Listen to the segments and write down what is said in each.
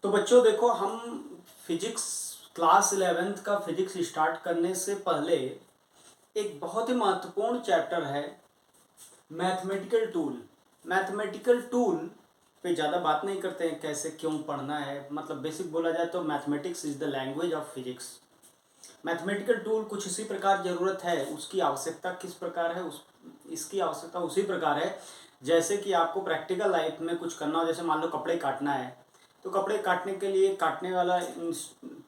तो बच्चों देखो, हम फिजिक्स क्लास 11th का फिजिक्स स्टार्ट करने से पहले एक बहुत ही महत्वपूर्ण चैप्टर है मैथमेटिकल टूल। मैथमेटिकल टूल पे ज़्यादा बात नहीं करते हैं, कैसे क्यों पढ़ना है। मतलब बेसिक बोला जाए तो mathematics is the language of physics. Mathematical tool कुछ इसी प्रकार ज़रूरत है, उसकी आवश्यकता किस प्रकार है, इसकी आवश्यकता उसी प्रकार है जैसे कि आपको प्रैक्टिकल लाइफ में कुछ करना हो। जैसे मान लो कपड़े काटना है, तो कपड़े काटने के लिए काटने वाला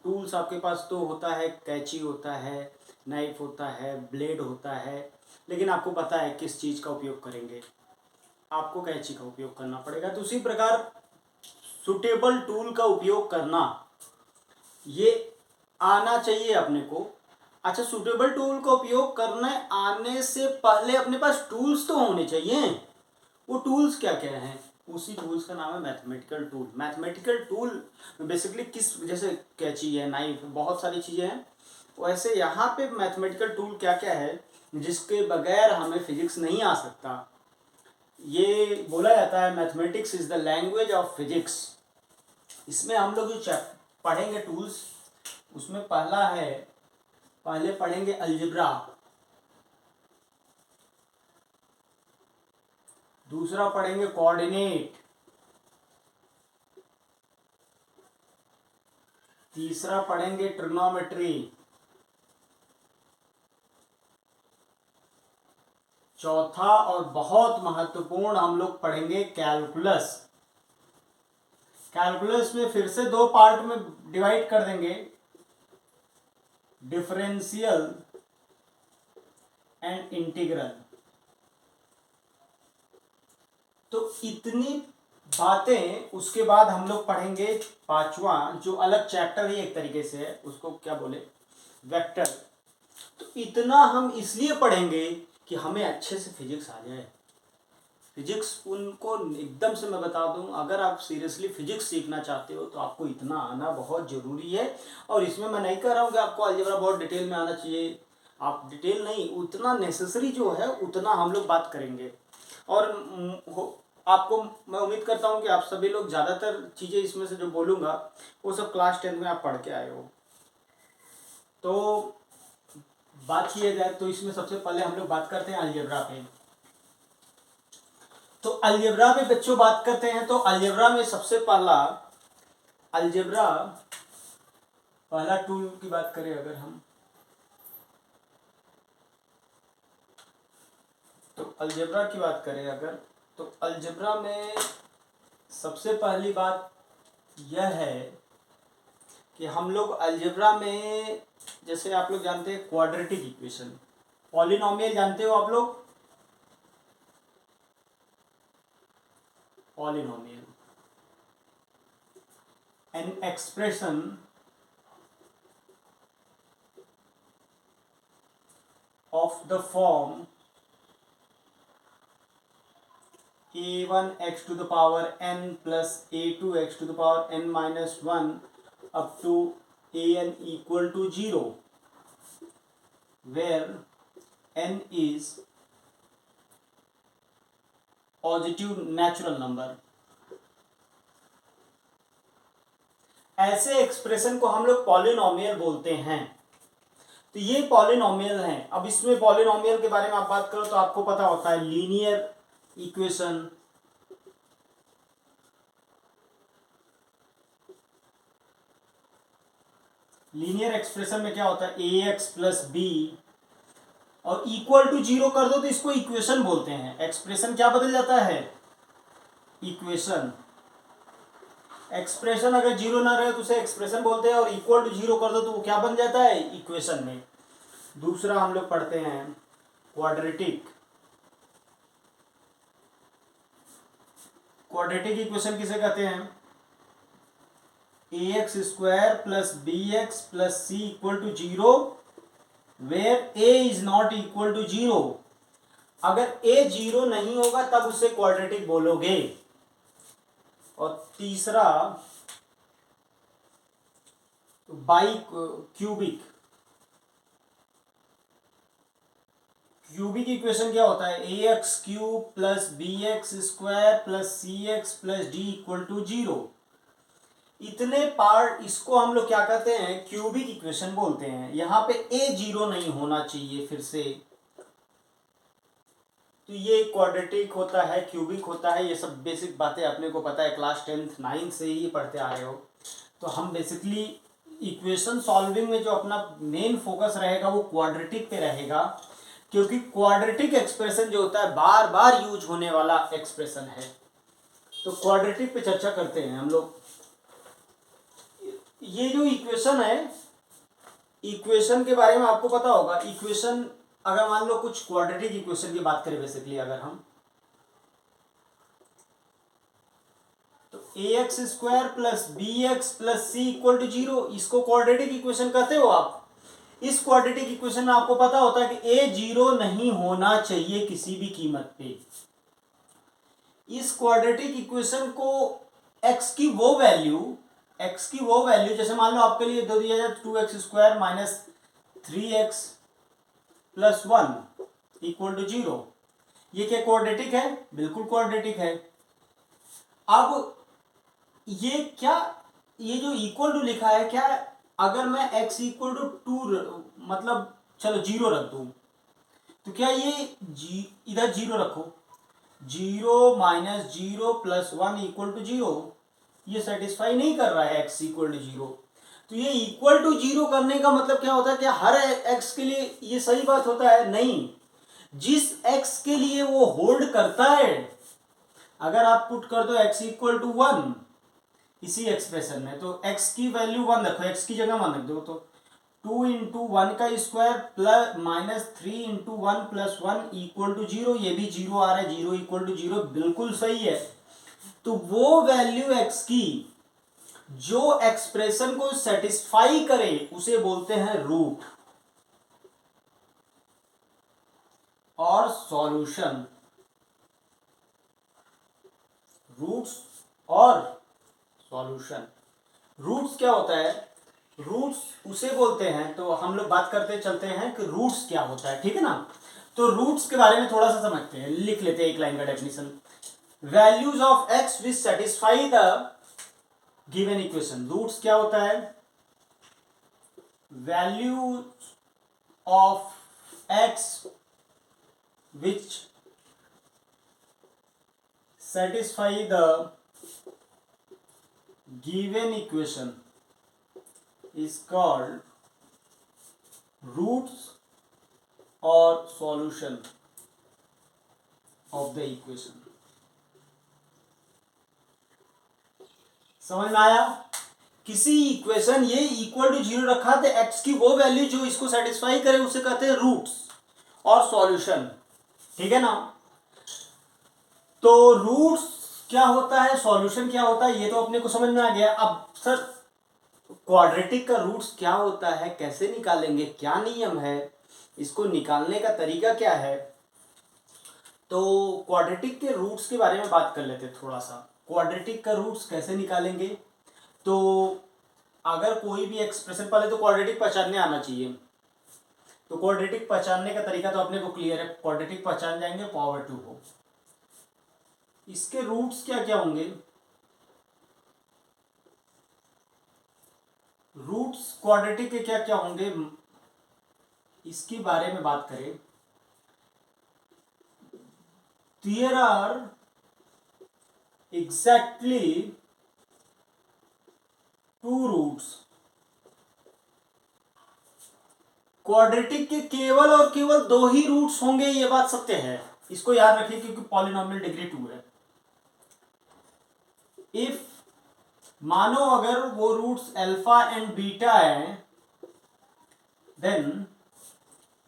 टूल्स आपके पास तो होता है, कैंची होता है, नाइफ होता है, ब्लेड होता है। लेकिन आपको पता है किस चीज़ का उपयोग करेंगे, आपको कैंची का उपयोग करना पड़ेगा। तो उसी प्रकार सुटेबल टूल का उपयोग करना ये आना चाहिए अपने को। अच्छा, सुटेबल टूल का उपयोग करने आने से पहले अपने पास टूल्स तो होने चाहिए। वो टूल्स क्या क्या हैं, उसी टूल्स का नाम है mathematical tool. Mathematical tool basically किस, जैसे कैंची है, नाइफ, बहुत सारी चीज़ें हैं, वैसे यहाँ पे मैथमेटिकल टूल क्या क्या है जिसके बगैर हमें फिजिक्स नहीं आ सकता। ये बोला जाता है mathematics is the language of physics. इसमें हम लोग जो पढ़ेंगे टूल्स, उसमें पहला है, पहले पढ़ेंगे अलजेब्रा, दूसरा पढ़ेंगे कोऑर्डिनेट, तीसरा पढ़ेंगे ट्रिग्नोमेट्री, चौथा और बहुत महत्वपूर्ण हम लोग पढ़ेंगे कैलकुलस। कैलकुलस में फिर से दो पार्ट में डिवाइड कर देंगे, डिफरेंशियल एंड इंटीग्रल। तो इतनी बातें, उसके बाद हम लोग पढ़ेंगे पांचवा, जो अलग चैप्टर ही एक तरीके से है, उसको क्या बोले, वेक्टर। तो इतना हम इसलिए पढ़ेंगे कि हमें अच्छे से फिजिक्स आ जाए। फिजिक्स उनको एकदम से मैं बता दूं, अगर आप सीरियसली फिजिक्स सीखना चाहते हो तो आपको इतना आना बहुत ज़रूरी है। और इसमें मैं नहीं कह रहा हूँ कि आपको अलजेब्रा बहुत डिटेल में आना चाहिए, आप डिटेल नहीं, उतना नेसेसरी जो है उतना हम लोग बात करेंगे। और आपको मैं उम्मीद करता हूँ कि आप सभी लोग ज़्यादातर चीज़ें इसमें से जो बोलूँगा वो सब क्लास 10 में आप पढ़ के आए हो। तो बात किया जाए तो इसमें सबसे पहले हम लोग बात करते हैं अलजेब्रा पे। तो अलजेब्रा में बच्चों बात करते हैं, तो अलजेब्रा में सबसे पहला, अलजेब्रा पहला टूल की बात करें अगर हम, तो अलजेब्रा की बात करें अगर, तो अलजेब्रा में सबसे पहली बात यह है कि हम लोग अलजेब्रा में, जैसे आप लोग जानते हैं क्वाड्रेटिक इक्वेशन, पॉलिनोमियल जानते हो आप लोग, polynomial, an expression of the form a1 x to the power n plus a2 x to the power n minus 1 up to an equal to 0, where n is positive natural number। ऐसे expression को हम लोग polynomial बोलते हैं। तो ये polynomial हैं। अब इसमें पॉलिनोमियल के बारे में आप बात करो तो आपको पता होता है लीनियर इक्वेशन, लीनियर एक्सप्रेशन में क्या होता है, ए एक्स प्लस बी, और इक्वल टू 0 कर दो तो इसको इक्वेशन बोलते हैं। एक्सप्रेशन क्या बदल जाता है, इक्वेशन। एक्सप्रेशन अगर 0 ना रहे तो उसे एक्सप्रेशन बोलते हैं, और इक्वल टू 0 कर दो तो वो क्या बन जाता है, इक्वेशन में। दूसरा हम लोग पढ़ते हैं क्वाड्रेटिक। क्वाड्रेटिक इक्वेशन किसे कहते हैं, a x square plus b x plus c equal to 0 where a is not equal to 0। अगर ए 0 नहीं होगा तब उसे क्वाड्रेटिक बोलोगे। और तीसरा बाई क्यूबिक। क्यूबिक इक्वेशन क्या होता है, a x cube plus b x square plus c x plus d equal to 0। इतने पार्ट, इसको हम लोग क्या कहते हैं, क्यूबिक इक्वेशन बोलते हैं। यहाँ पे ए जीरो नहीं होना चाहिए फिर से। तो ये क्वाड्रेटिक होता है, क्यूबिक होता है, ये सब बेसिक बातें अपने को पता है, क्लास 10th 9th से ही पढ़ते आ रहे हो। तो हम बेसिकली इक्वेशन सॉल्विंग में जो अपना मेन फोकस रहेगा वो क्वाड्रेटिक पे रहेगा, क्योंकि क्वाड्रेटिक एक्सप्रेशन जो होता है बार बार यूज होने वाला एक्सप्रेशन है। तो क्वाड्रेटिक पे चर्चा करते हैं हम लोग। ये जो इक्वेशन है, इक्वेशन के बारे में आपको पता होगा। इक्वेशन अगर मान लो कुछ क्वाड्रेटिक इक्वेशन की बात करें, बेसिकली अगर हम, तो ax square plus b x plus c equal to zero, इसको क्वाड्रेटिक इक्वेशन कहते हो आप। इस क्वाड्रेटिक इक्वेशन में आपको पता होता है कि a जीरो नहीं होना चाहिए किसी भी कीमत पे। इस क्वाड्रेटिक इक्वेशन को x की वो वैल्यू जैसे मान लो आपके लिए दे दिया जाए 2x square minus 3x plus 1 equal to zero, ये क्या क्वाड्रेटिक है? बिल्कुल क्वाड्रेटिक है। अब ये क्या, ये जो इक्वल टू लिखा है, क्या अगर मैं x इक्वल टू 2 मतलब चलो जीरो रख दूं, तो क्या ये इधर जीरो रखो, zero minus zero plus 1 equal to zero, ये सेटिस्फाई नहीं कर रहा है x इक्वल टू जीरो। तो ये इक्वल टू जीरो करने का मतलब क्या होता है? क्या हर x के लिए ये सही बात होता है? नहीं। जिस x के लिए वो होल्ड करता है, अगर आप पुट कर दो x इक्वल टू 1 इसी एक्सप्रेशन में, तो x की वैल्यू 1 रखो, x की जगह 1 रख दो, तो 2 इंटू 1 का square plus minus 3 into 1 plus 1 equal to zero, ये भी जीरो आ रहा है, जीरो इक्वल टू जीरो, बिल्कुल सही है। तो वो वैल्यू x की जो एक्सप्रेशन को सेटिस्फाई करे उसे बोलते हैं रूट और सॉल्यूशन। रूट्स और सॉल्यूशन। रूट्स क्या होता है? रूट्स उसे बोलते हैं, तो हम लोग बात करते चलते हैं कि रूट्स क्या होता है, ठीक है ना। तो रूट्स के बारे में थोड़ा सा समझते हैं, लिख लेते हैं एक लाइन का definition. Values of x which satisfy the given equation. Roots क्या होता है? Values of x which satisfy the given equation is called roots or solution of the equation। समझ में आया? किसी इक्वेशन ये इक्वल टू जीरो रखा तो x की वो वैल्यू जो इसको सेटिस्फाई करे उसे कहते हैं रूट्स और सॉल्यूशन, ठीक है ना। तो रूट्स क्या होता है, सॉल्यूशन क्या होता है, ये तो अपने को समझ में आ गया। अब सर क्वाड्रेटिक का रूट्स क्या होता है, कैसे निकालेंगे, क्या नियम है, इसको निकालने का तरीका क्या है? तो क्वाड्रेटिक के रूट्स के बारे में बात कर लेते हैं थोड़ा सा। क्वाड्रेटिक का रूट्स कैसे निकालेंगे? तो अगर कोई भी एक्सप्रेशन, पहले तो क्वाड्रेटिक पहचानने आना चाहिए। तो क्वाड्रेटिक पहचानने का तरीका तो अपने को क्लियर है, क्वाड्रेटिक पहचान जाएंगे पावर 2 को। इसके रूट्स क्या क्या होंगे? रूट्स क्वाड्रेटिक के क्या क्या होंगे, इसके बारे में बात करें। There are exactly 2 roots. Quadratic के केवल और केवल 2 ही रूट्स होंगे, ये बात सत्य है, इसको याद रखिए, क्योंकि पॉलिनोमियल डिग्री 2 है। इफ मानो अगर वो रूट्स अल्फा एंड बीटा है, देन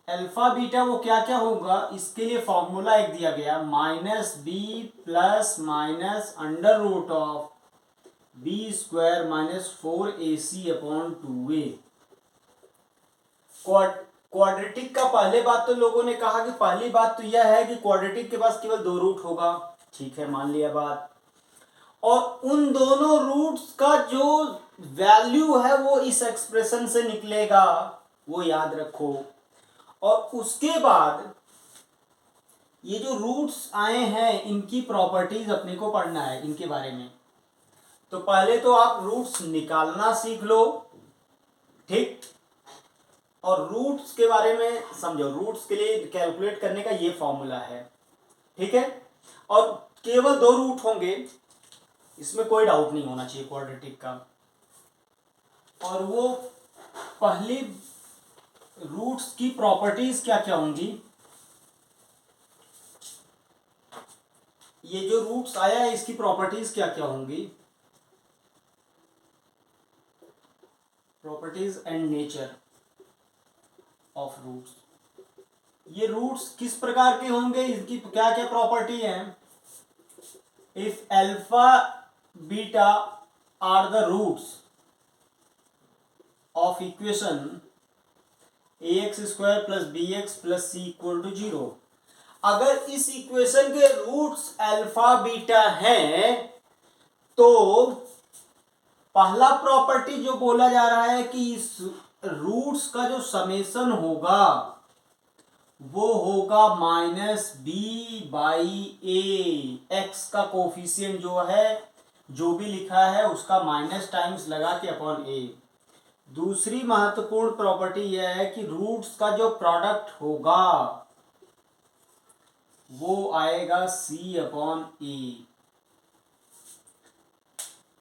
अल्फा बीटा वो क्या क्या होगा, इसके लिए फॉर्मूला एक दिया गया, minus b plus minus under root of b square minus 4ac upon 2a। Quadratic का पहले बात तो लोगों ने कहा कि पहली बात तो यह है कि क्वाड्रेटिक के पास केवल 2 रूट होगा, ठीक है, मान लिया बात। और उन दोनों रूट्स का जो वैल्यू है वो इस एक्सप्रेशन से निकलेगा, वो याद रखो। और उसके बाद ये जो रूट्स आए हैं इनकी प्रॉपर्टीज अपने को पढ़ना है, इनके बारे में। तो पहले तो आप रूट्स निकालना सीख लो, ठीक। और रूट्स के बारे में समझो, रूट्स के लिए कैलकुलेट करने का ये फॉर्मूला है, ठीक है। और केवल 2 रूट होंगे, इसमें कोई डाउट नहीं होना चाहिए क्वाड्रेटिक का। और वो पहली रूट्स की प्रॉपर्टीज क्या क्या होंगी, ये जो रूट्स आया है इसकी प्रॉपर्टीज क्या क्या होंगी, properties and nature of roots. ये रूट्स किस प्रकार के होंगे, इनकी क्या क्या प्रॉपर्टी है। If alpha beta are the roots of equation ax square plus b x plus c equal to 0, अगर इस इक्वेशन के रूट्स अल्फा बीटा हैं तो पहला प्रॉपर्टी जो बोला जा रहा है कि इस रूट्स का जो समेशन होगा वो होगा minus b by a. X का कोफिशिएंट जो है, जो भी लिखा है उसका माइनस टाइम्स लगा के अपॉन ए। दूसरी महत्वपूर्ण प्रॉपर्टी यह है कि रूट्स का जो प्रोडक्ट होगा वो आएगा सी अपॉन ई,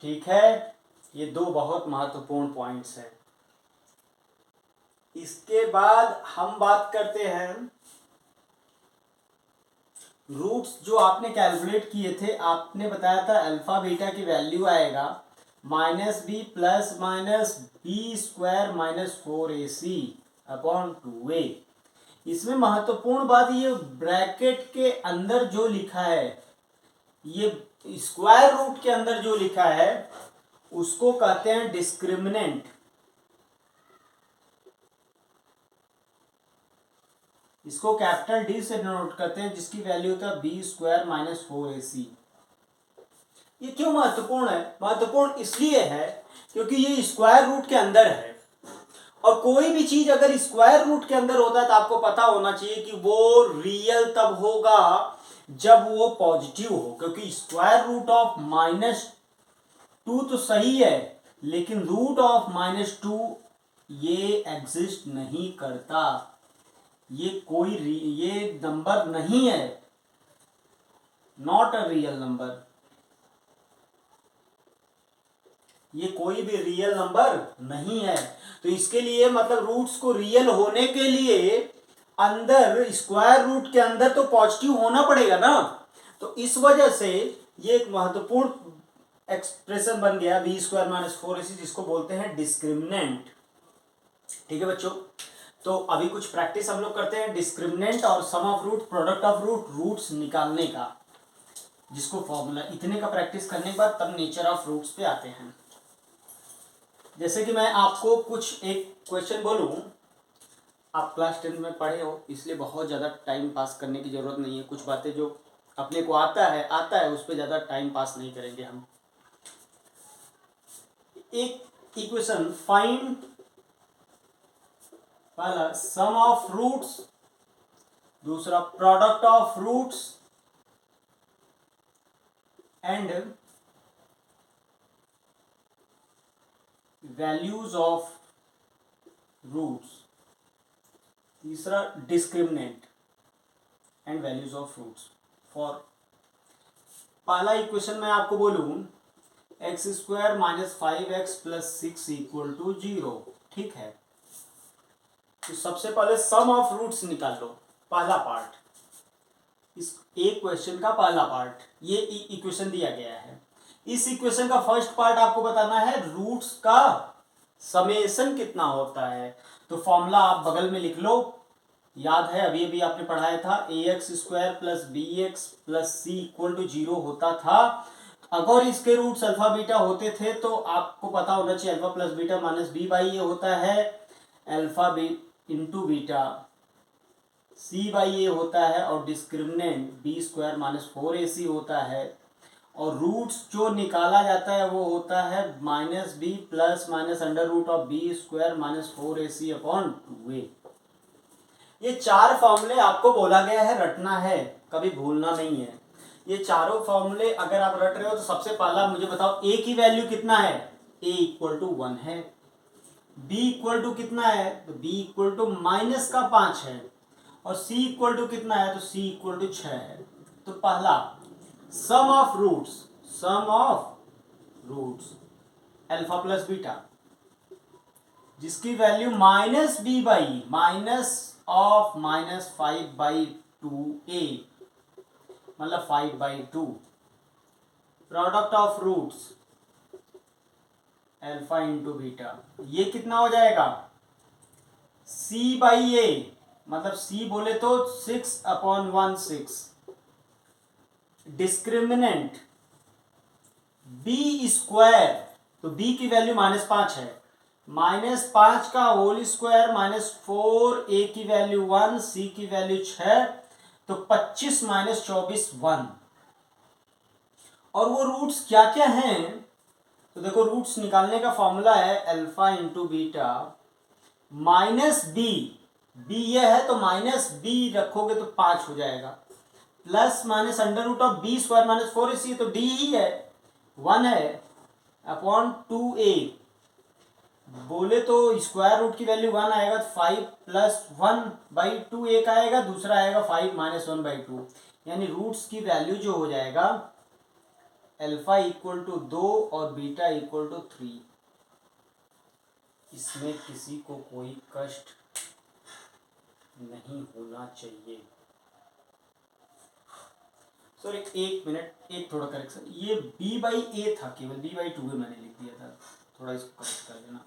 ठीक है। ये 2 बहुत महत्वपूर्ण पॉइंट्स हैं। इसके बाद हम बात करते हैं रूट्स जो आपने कैलकुलेट किए थे। आपने बताया था अल्फा बीटा की वैल्यू आएगा minus b plus minus b square minus 4ac upon 2a। इसमें महत्वपूर्ण बात, ये ब्रैकेट के अंदर जो लिखा है, ये स्क्वायर रूट के अंदर जो लिखा है उसको कहते हैं डिस्क्रिमिनेंट। इसको कैपिटल डी से डिनोट करते हैं, जिसकी वैल्यू होता है बी स्क्वायर माइनस 4ac। ये क्यों महत्वपूर्ण है, महत्वपूर्ण इसलिए है क्योंकि ये स्क्वायर रूट के अंदर है। और कोई भी चीज अगर स्क्वायर रूट के अंदर होता है तो आपको पता होना चाहिए कि वो रियल तब होगा जब वो पॉजिटिव हो, क्योंकि स्क्वायर रूट ऑफ -2 तो सही है लेकिन रूट ऑफ -2 ये एग्जिस्ट नहीं करता। ये नंबर नहीं है, नॉट अ रियल नंबर। ये कोई भी रियल नंबर नहीं है। तो इसके लिए मतलब रूट्स को रियल होने के लिए अंदर स्क्वायर रूट के अंदर तो पॉजिटिव होना पड़ेगा ना। तो इस वजह से ये एक महत्वपूर्ण एक्सप्रेशन बन गया बी स्क्वायर माइनस 4ac, जिसको बोलते हैं डिस्क्रिमिनेंट, ठीक है बच्चों। तो अभी कुछ प्रैक्टिस हम लोग करते हैं डिस्क्रिमिनेंट और sum of root, product of root, roots निकालने का, जिसको फॉर्मूला इतने का प्रैक्टिस करने के बाद तब नेचर ऑफ रूट्स पे आते हैं। जैसे कि मैं आपको कुछ एक क्वेश्चन बोलूं, आप क्लास 10 में पढ़े हो इसलिए बहुत ज़्यादा टाइम पास करने की ज़रूरत नहीं है। कुछ बातें जो अपने को आता है उस पर ज़्यादा टाइम पास नहीं करेंगे हम। एक इक्वेशन फाइंड, पहला सम ऑफ रूट्स, दूसरा product of roots and values of roots, तीसरा discriminant and values of roots for. पहला इक्वेशन मैं आपको बोलूं x square minus 5x plus 6 equal to 0, ठीक है। तो सबसे पहले सम ऑफ रूट्स निकाल लो, पहला पार्ट, इस एक क्वेश्चन का पहला पार्ट, ये इक्वेशन दिया गया है। इस इक्वेशन का फर्स्ट पार्ट आपको बताना है रूट्स का समेशन कितना होता है। तो फॉर्मूला आप बगल में लिख लो, याद है अभी अभी आपने पढ़ाया था ax square plus b x plus c equal to 0 होता था। अगर इसके रूट्स अल्फा बीटा होते थे तो आपको पता होना चाहिए alpha plus beta minus b by a होता है, alpha b into beta c by a होता है, और discriminant B square minus 4ac होता है। और रूट्स जो निकाला जाता है वो होता है minus b plus minus under root of b square minus 4ac upon 2a। ये 4 फॉर्मूले आपको बोला गया है रटना है, कभी भूलना नहीं है। ये चारों फॉर्मूले अगर आप रट रहे हो तो सबसे पहला मुझे बताओ ए की वैल्यू कितना है, ए इक्वल टू 1 है। बी इक्वल टू कितना है, तो बी इक्वल टू माइनस का 5 है। और सी इक्वल टू कितना है, तो सी इक्वल टू 6 है। तो पहला sum of roots, sum of roots alpha plus beta, जिसकी value minus b by minus of minus 5/2 a, मतलब 5/2। Product of roots alpha into beta, ये कितना हो जाएगा, सी बाई ए, मतलब सी बोले तो 6/16। डिस्क्रिमिनेंट बी स्क्वायर, तो बी की वैल्यू -5 है, -5 का होल स्क्वायर -4, ए की वैल्यू 1, सी की वैल्यू 6, तो 25 - 24 1। और वो रूट्स क्या क्या हैं, तो देखो रूट्स निकालने का फॉर्मूला है alpha into beta minus b, b ये है तो माइनस बी रखोगे तो 5 हो जाएगा, plus minus under root of b square -4 इसी, तो डी ही है 1 है अपॉन 2a, बोले तो स्क्वायर रूट की वैल्यू 1 आएगा तो 5 प्लस 1/2 एक आएगा, दूसरा आएगा 5 - 1/2, यानी रूट्स की वैल्यू जो हो जाएगा अल्फा इक्वल टू 2 और बीटा इक्वल टू 3। इसमें किसी को कोई कष्ट नहीं होना चाहिए। सॉरी एक मिनट, एक थोड़ा करेक्शन, ये b बाई ए था, केवल b/2 मैंने लिख दिया था, थोड़ा इसको करेक्ट कर देना।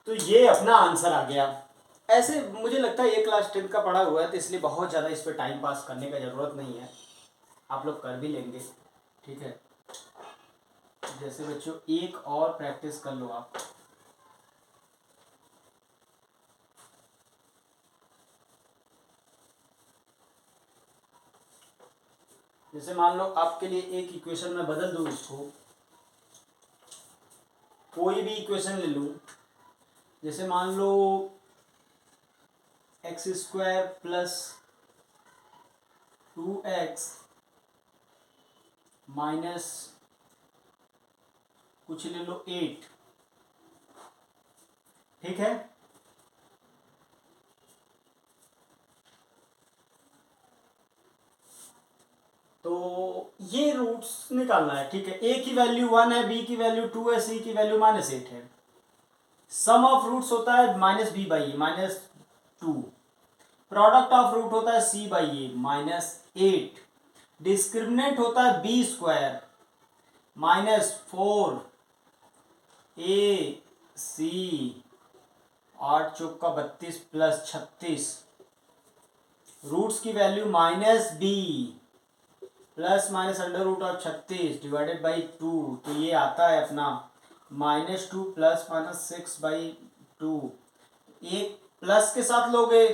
तो ये अपना आंसर आ गया। ऐसे मुझे लगता है ये क्लास 10 का पढ़ा हुआ है तो इसलिए बहुत ज़्यादा इस पर टाइम पास करने का ज़रूरत नहीं है, आप लोग कर भी लेंगे, ठीक है। जैसे बच्चों एक और प्रैक्टिस कर लो आप, जैसे मान लो आपके लिए एक इक्वेशन में बदल दूं, इसको कोई भी इक्वेशन ले लूं, जैसे मान लो x² प्लस 2x माइनस कुछ ले लो 8, ठीक है। तो ये रूट्स निकालना है, ठीक है। a की वैल्यू 1 है, b की वैल्यू 2 है, c की वैल्यू -8 है। सम ऑफ रूट्स होता है -b/a -2, प्रोडक्ट ऑफ रूट होता है c/a -8, डिस्क्रिमिनेंट होता है b स्क्वायर -4 a c 8 चौका 32 प्लस 36, रूट्स की value -b plus minus under root of 36 divided by 2, तो ये आता है अपना -2 प्लस -6/2, एक प्लस के साथ लोगे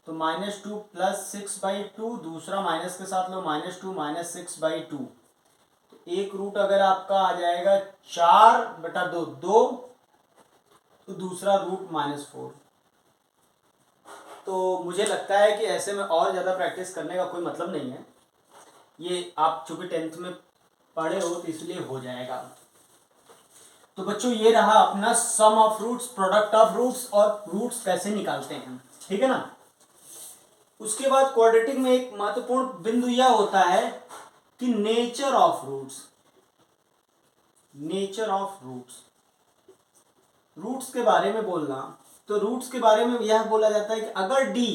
तो -2 प्लस 6/2, दूसरा माइनस के साथ लो -2 - 6/2, तो एक रूट अगर आपका आ जाएगा 4/2 2, तो दूसरा रूट -4। तो मुझे लगता है कि ऐसे में और ज़्यादा प्रैक्टिस करने का कोई मतलब नहीं है, ये आप चूंकि 10th में पढ़े हो तो इसलिए हो जाएगा। तो बच्चों ये रहा अपना sum of roots, product of roots और रूट्स कैसे निकालते हैं, ठीक है ना। उसके बाद क्वाड्रेटिक में एक महत्वपूर्ण बिंदु यह होता है कि nature of roots, nature of roots, roots के बारे में बोलना। तो रूट्स के बारे में यह बोला जाता है कि अगर d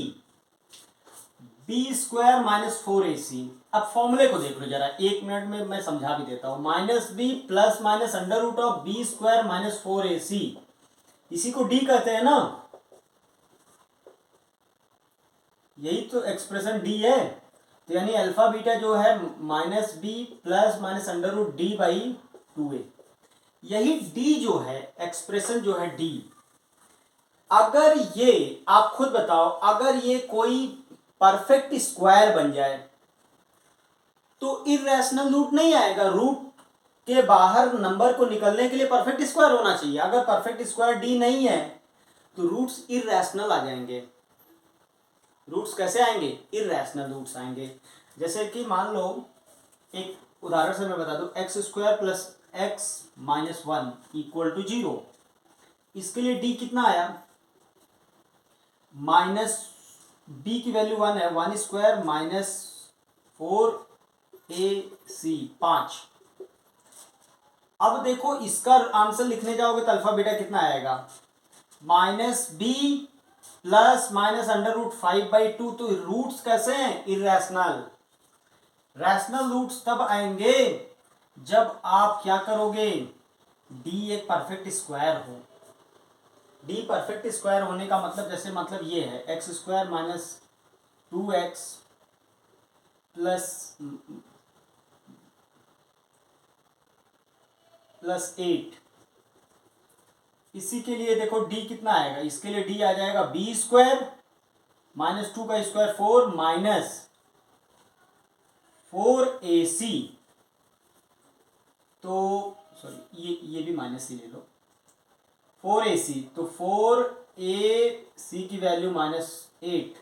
b² -4ac, अब फॉर्मूले को देख लो जरा, एक मिनट में मैं समझा भी देता हूं, -b plus minus under root of b² -4ac, इसी को d कहते हैं ना, यही तो एक्सप्रेशन d है। तो यानी अल्फा बीटा जो है -b plus minus under root d/2a, यही d जो है एक्सप्रेशन जो है d, अगर ये आप खुद बताओ, अगर ये कोई परफेक्ट स्क्वायर बन जाए तो इर्रेशनल रूट नहीं आएगा, रूट के बाहर नंबर को निकलने के लिए परफेक्ट स्क्वायर होना चाहिए। अगर परफेक्ट स्क्वायर d नहीं है तो रूट्स इर्रेशनल आ जाएंगे, रूट्स कैसे आएंगे? इर्रेशनल रूट्स आएंगे। जैसे कि मान लो एक उदाहरण से मैं बता दूं, x square plus x minus one equal to zero. इसके लिए डी कितना आया? माइनस बी की वैल्यू वन है, one square minus four a c, 5। अब देखो इसका आंसर लिखने जाओगे तो अल्फा बीटा कितना आएगा? Minus b plus minus under root 5/2। तो रूट्स कैसे हैं? इरेशनल। रैशनल रूट्स तब आएंगे जब आप क्या करोगे? डी एक परफेक्ट स्क्वायर हो। डी परफेक्ट स्क्वायर होने का मतलब, जैसे मतलब ये है, x square minus 2x plus 8। इसी के लिए देखो डी कितना आएगा? इसके लिए डी आ जाएगा बी स्क्वायर माइनस 2 का स्क्वायर 4 माइनस 4ac। तो सॉरी, ये भी माइनस ही ले लो, 4ac। तो 4ac की वैल्यू माइनस 8,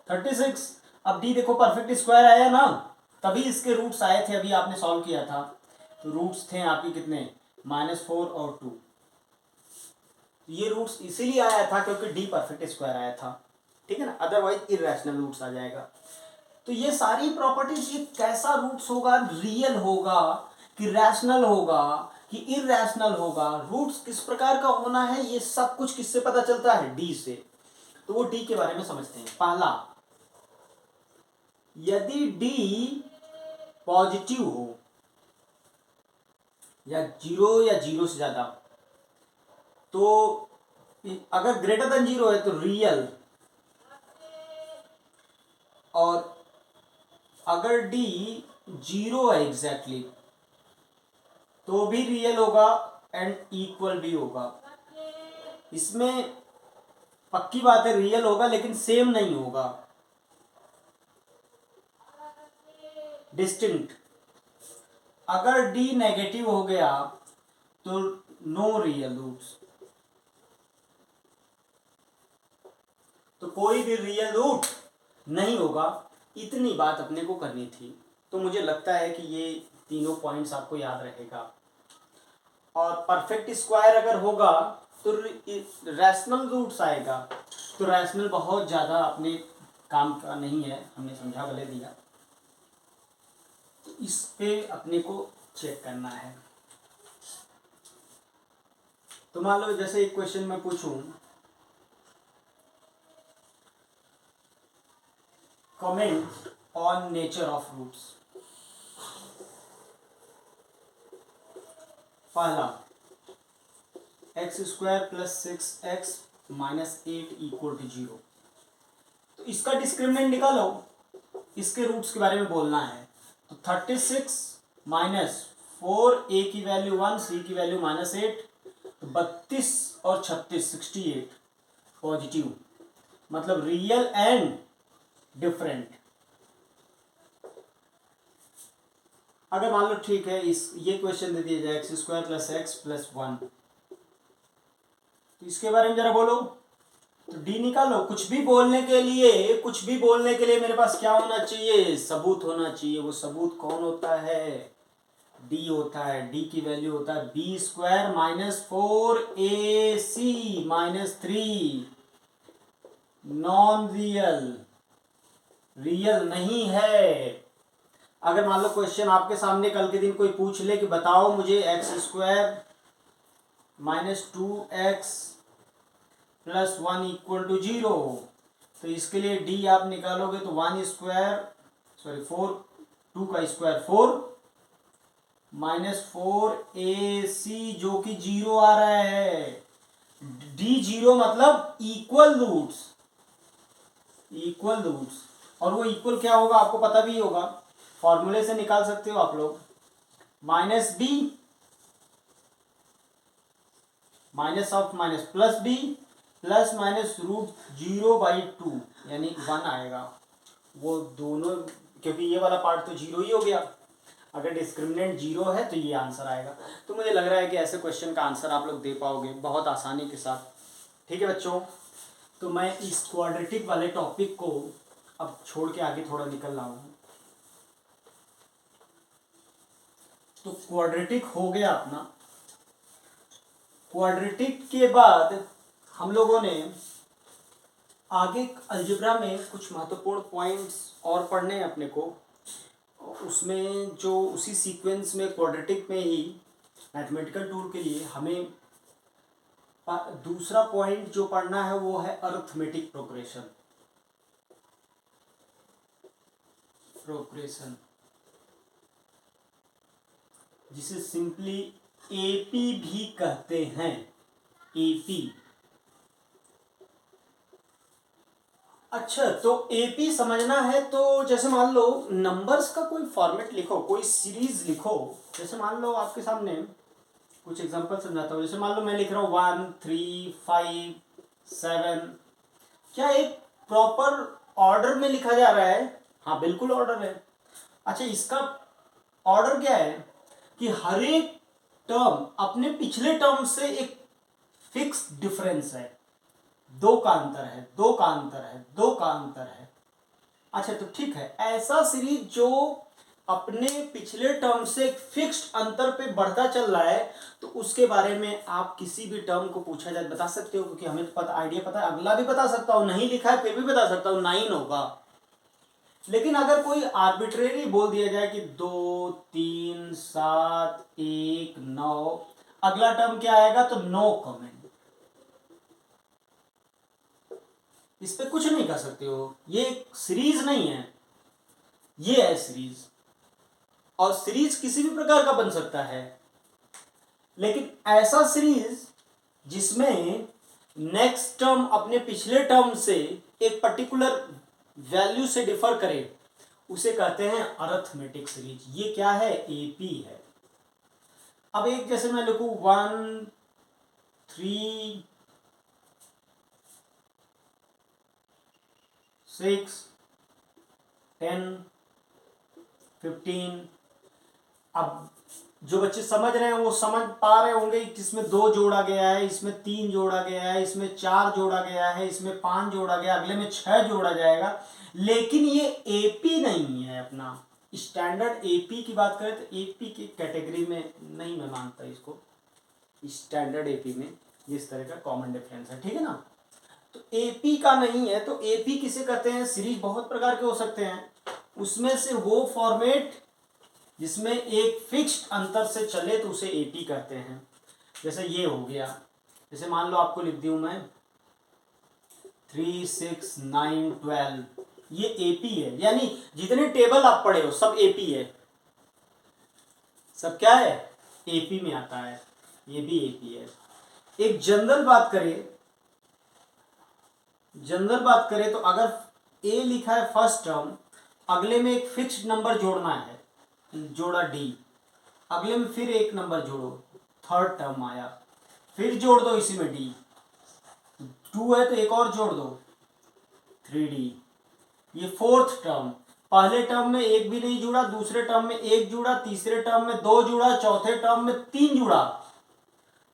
36। अब डी देखो परफेक्ट स्क्वायर आया ना, तभी इसके रूट्स आए थे, अभी आपने सॉल्व किया था। तो रूट्स थे आपके कितने? -4 और 2। ये रूट्स इसीलिए आया था क्योंकि डी परफेक्ट स्क्वायर आया था, ठीक है ना, अदरवाइज इरेशनल रूट्स आ जाएगा। तो ये सारी प्रॉपर्टीज, ये कैसा रूट्स होगा? रियल होगा कि रैशनल होगा कि इरेशनल होगा, रूट्स किस प्रकार का होना है, ये सब कुछ किससे पता चलता है? डी से। तो वो डी के बारे में समझते हैं। पहला, यदि डी पॉजिटिव हो या जीरो से ज्यादा, तो अगर ग्रेटर देन जीरो है तो रियल, और अगर डी जीरो है एग्जैक्टली तो भी रियल होगा एंड इक्वल भी होगा। इसमें पक्की बात है रियल होगा, लेकिन सेम नहीं होगा, डिस्टिंक्ट। अगर डी नेगेटिव हो गया तो नो रियल रूट्स, तो कोई भी रियल रूट नहीं होगा। इतनी बात अपने को करनी थी। तो मुझे लगता है कि ये तीनों पॉइंट्स आपको याद रहेगा। और परफेक्ट स्क्वायर अगर होगा तो रैशनल रूट्स आएगा। तो रैशनल बहुत ज़्यादा अपने काम का नहीं है, हमने समझा भले दिया। तो इस पे अपने को चेक करना है। तो मान लो जैसे एक क्वेश्चन मैं पूछूं, comment on nature of roots. पहला, x square plus 6x minus 8 equal to 0। तो इसका डिस्क्रिमिनेंट निकालो, इसके रूट्स के बारे में बोलना है। तो 36 माइनस 4a की वैल्यू 1, c की वैल्यू -8, तो 32 और 36 68 पॉजिटिव, मतलब रियल एंड डिफरेंट। अगर मान लो ठीक है, ये क्वेश्चन दे दिया जाए x square plus x plus 1, तो इसके बारे में जरा बोलो। तो डी निकालो। कुछ भी बोलने के लिए मेरे पास क्या होना चाहिए? सबूत होना चाहिए। वो सबूत कौन होता है? डी होता है। डी की वैल्यू होता है b square minus 4ac minus 3। Non real, real नहीं है। अगर मान लो क्वेश्चन आपके सामने कल के दिन कोई पूछ ले कि बताओ मुझे x square minus 2x plus 1 equal to 0, तो इसके लिए डी आप निकालोगे तो 1 स्क्वायर सॉरी 4, 2 का स्क्वायर 4 माइनस 4ac जो कि 0 आ रहा है। डी 0 मतलब इक्वल रूट्स, इक्वल रूट्स। और वो इक्वल क्या होगा आपको पता भी होगा, फॉर्मूले से निकाल सकते हो आप लोग। Minus b minus of minus plus b plus minus √0/2 यानी 1 आएगा। वो दोनों, क्योंकि ये वाला पार्ट तो 0 ही हो गया। अगर डिस्क्रिमिनेंट 0 है तो ये आंसर आएगा। तो मुझे लग रहा है कि ऐसे क्वेश्चन का आंसर आप लोग दे पाओगे बहुत आसानी के साथ। ठीक है बच्चों, तो मैं इस क्वाड्रेटिक वाले टॉपिक को अब छोड़ के आगे थोड़ा निकल रहा हूँ। तो क्वाड्रेटिक हो गया अपना। क्वाड्रेटिक के बाद हम लोगों ने आगे अलजेब्रा में कुछ महत्वपूर्ण पॉइंट्स और पढ़ने हैं अपने को। उसमें जो उसी सीक्वेंस में क्वाड्रेटिक में ही मैथमेटिकल टूल के लिए हमें दूसरा पॉइंट जो पढ़ना है वो है अरिथमेटिक प्रोग्रेशन। जिसे सिंपली एपी भी कहते हैं। एपी। अच्छा, तो एपी समझना है तो जैसे मान लो नंबर्स का कोई फॉर्मेट लिखो, कोई सीरीज लिखो। जैसे मान लो आपके सामने कुछ एग्जांपल समझाता हूँ। जैसे मान लो मैं लिख रहा हूँ 1 3 5 7। क्या एक प्रॉपर ऑर्डर में लिखा जा रहा है? हाँ, बिल्कुल ऑर्डर है। अच्छा, इसका ऑर्डर क्या है कि हर एक टर्म अपने पिछले टर्म से एक फिक्स डिफरेंस है। दो का अंतर है, दो का अंतर है, दो का अंतर है। अच्छा, तो ठीक है, ऐसा सीरीज जो अपने पिछले टर्म से फिक्स्ड अंतर पे बढ़ता चल रहा है, तो उसके बारे में आप किसी भी टर्म को पूछा जाए बता सकते हो, क्योंकि हमें तो पता, आइडिया पता है। अगला भी बता सकता हूँ, नहीं लिखा है फिर भी बता सकता हूँ 9 होगा। लेकिन अगर कोई आर्बिट्रेरी बोल दिया जाए कि 2 3 7 1 9, अगला टर्म क्या आएगा? तो नो कमेंट। इस पे कुछ नहीं कर सकते हो। ये एक सीरीज नहीं है, ये है सीरीज। और सीरीज किसी भी प्रकार का बन सकता है, लेकिन ऐसा सीरीज जिसमें नेक्स्ट टर्म अपने पिछले टर्म से एक पर्टिकुलर वैल्यू से डिफर करे, उसे कहते हैं अरिथमेटिक सीरीज। ये क्या है? एपी है। अब एक जैसे मैं लिखूं 1 3 6 10 15। अब जो बच्चे समझ रहे हैं वो समझ पा रहे होंगे कि इसमें 2 जोड़ा गया है, इसमें 3 जोड़ा गया है, इसमें 4 जोड़ा गया है, इसमें 5 जोड़ा गया, अगले में 6 जोड़ा जाएगा। लेकिन ये एपी नहीं है अपना। स्टैंडर्ड एपी की बात करें तो एपी की कैटेगरी में नहीं मैं मानता इसको। स्टैंडर्ड एपी में जिस तरह का कॉमन डिफरेंस है, ठीक है ना, तो एपी का नहीं है। तो एपी किसे कहते हैं? सीरीज बहुत प्रकार के हो सकते हैं, उसमें से वो फॉर्मेट जिसमें एक फिक्स्ड अंतर से चले तो उसे एपी कहते हैं। जैसे ये हो गया, जैसे मान लो आपको लिख दूं मैं 3 6 9 12, ये एपी है। यानी जितने टेबल आप पढ़े हो सब एपी है। सब क्या है? एपी में आता है। ये भी एपी है। एक जनरल बात करें तो अगर ए लिखा है फर्स्ट टर्म, अगले में एक फिक्स्ड नंबर जोड़ना है, जोड़ा डी, अगले में फिर एक नंबर जोड़ो, थर्ड टर्म आया, फिर जोड़ दो इसी में डी, 2 है तो एक और जोड़ दो 3D, ये फोर्थ टर्म। पहले टर्म में एक भी नहीं जुड़ा, दूसरे टर्म में एक जुड़ा, तीसरे टर्म में 2 जुड़ा, चौथे टर्म में 3 जुड़ा,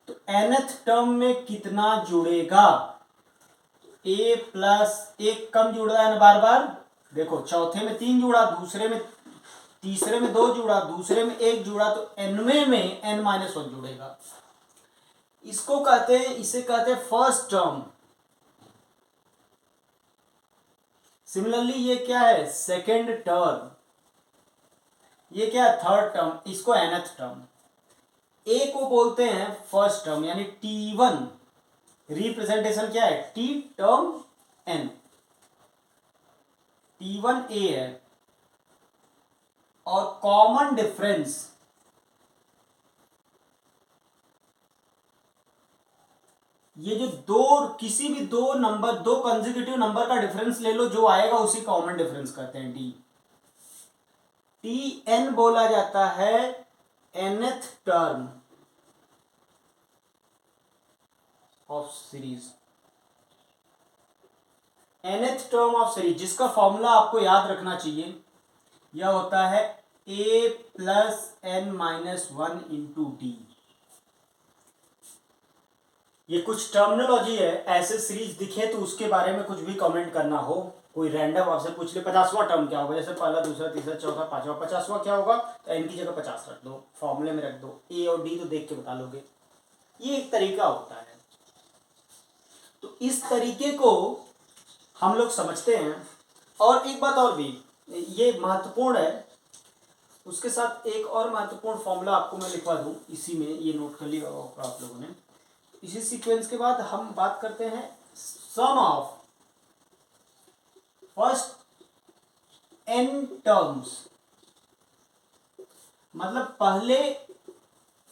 तो nth टर्म में कितना जुड़ेगा? a प्लस एक कम जुड़ रहा है ना बार बार। देखो, चौथे में 3 जुड़ा, दूसरे में, तीसरे में 2 जुड़ा, दूसरे में 1 जुड़ा, तो nवें में n-1 जुड़ेगा। इसको कहते हैं, इसे कहते हैं फर्स्ट टर्म। सिमिलरली ये क्या है? Second term. ये क्या है? Third term. इसको nth टर्म। ए को बोलते हैं फर्स्ट टर्म, यानी T1। रिप्रेजेंटेशन क्या है? T term n, T1 A है। और कॉमन डिफरेंस, ये जो किसी भी दो कंसेक्यूटिव नंबर का डिफरेंस ले लो, जो आएगा उसी कॉमन डिफरेंस कहते हैं डी। Tn बोला जाता है nth term of series. nth term of series जिसका फॉर्मूला आपको याद रखना चाहिए, यह होता है a plus n-1 into D. ये कुछ टर्मिनोलॉजी है, ऐसे सीरीज दिखे तो उसके बारे में कुछ भी कमेंट करना हो, कोई रैंडम आपसे पूछ ले 50वां टर्म क्या होगा, जैसे पहला दूसरा तीसरा चौथा पांचवा, 50वां क्या होगा, तो एन की जगह 50 रख दो, फॉर्मूले में रख दो, ए और डी तो देख के बता लोगे। ये एक तरीका होता है। तो इस तरीके को हम लोग समझते हैं। और एक बात और भी, ये महत्वपूर्ण है, उसके साथ एक और महत्वपूर्ण फॉर्मूला आपको मैं लिखवा दूं, इसी में ये नोट कर लिया होगा आप लोगों ने। इसी सीक्वेंस के बाद हम बात करते हैं सम ऑफ फर्स्ट n टर्म्स, मतलब पहले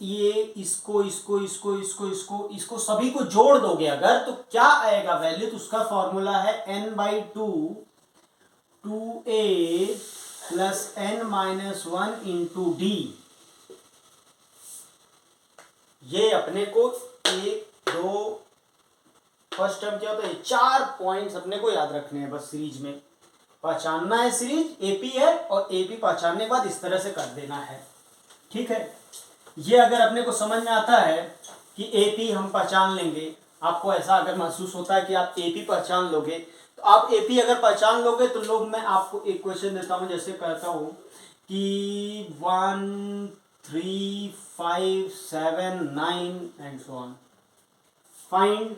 ये इसको इसको इसको इसको इसको इसको सभी को जोड़ दोगे अगर, तो क्या आएगा वैल्यू, तो उसका फॉर्मूला है n/2 2a plus n-1 into D. ये अपने को एक दो फर्स्ट टर्म क्या होता है, 4 पॉइंट्स अपने को याद रखने हैं बस, सीरीज में पहचानना है, सीरीज एपी है और एपी पहचानने के बाद इस तरह से कर देना है। ठीक है, ये अगर अपने को समझ में आता है कि एपी हम पहचान लेंगे, आपको ऐसा अगर महसूस होता है कि आप एपी पहचान लोगे, तो आप एपी अगर पहचान लोगे तो लोग, मैं आपको एक क्वेश्चन देता हूं, जैसे कहता हूं कि 1 3 5 7 9 एंड सो ऑन, फाइंड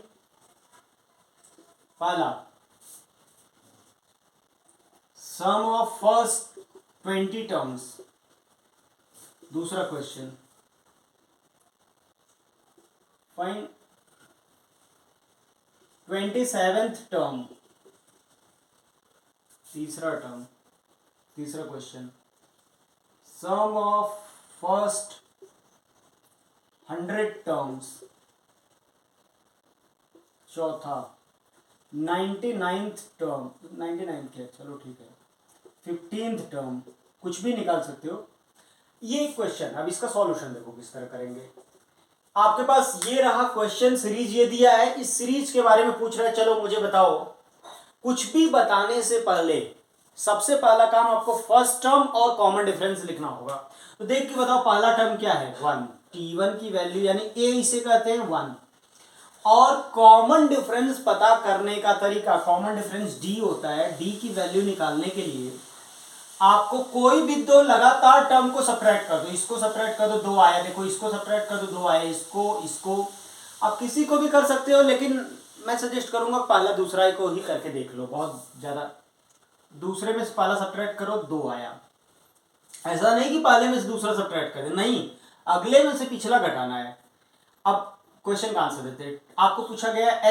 पहला सम ऑफ फर्स्ट 20 टर्म्स, दूसरा क्वेश्चन फाइंड 27th टर्म, तीसरा question sum of first 100 terms, चौथा 99th टर्म, 99th क्या, चलो ठीक है 15th टर्म, कुछ भी निकाल सकते हो। ये क्वेश्चन, अब इसका सॉल्यूशन देखो किस तरह करेंगे। आपके पास ये रहा क्वेश्चन, सीरीज ये दिया है, इस सीरीज के बारे में पूछ रहा है, चलो मुझे बताओ। कुछ भी बताने से पहले सबसे पहला काम आपको फर्स्ट टर्म और कॉमन डिफरेंस लिखना होगा। तो देख के बताओ पहला टर्म क्या है, 1, t1 की वैल्यू यानी a इसे कहते हैं 1, और कॉमन डिफरेंस पता करने का तरीका, कॉमन डिफरेंस d होता है, d की वैल्यू निकालने के लिए आपको कोई भी दो लगातार टर्म को सब्ट्रैक्ट कर दो, इसको सब्ट्रैक्ट कर दो 2 आया, देखो इसको सब्ट्रैक्ट कर दो 2 आया, इसको आप किसी को भी कर सकते हो, लेकिन मैं सजेस्ट करूंगा पहला दूसरा को ही करके देख लो, बहुत ज्यादा दूसरे में से पहला सब्ट्रैक्ट करो 2 आया, ऐसा नहीं कि पहले में से दूसरा सब्ट्रैक्ट करें, नहीं, अगले में से पिछला घटाना है। अब क्वेश्चन का आंसर देते हैं। आपको पूछा गया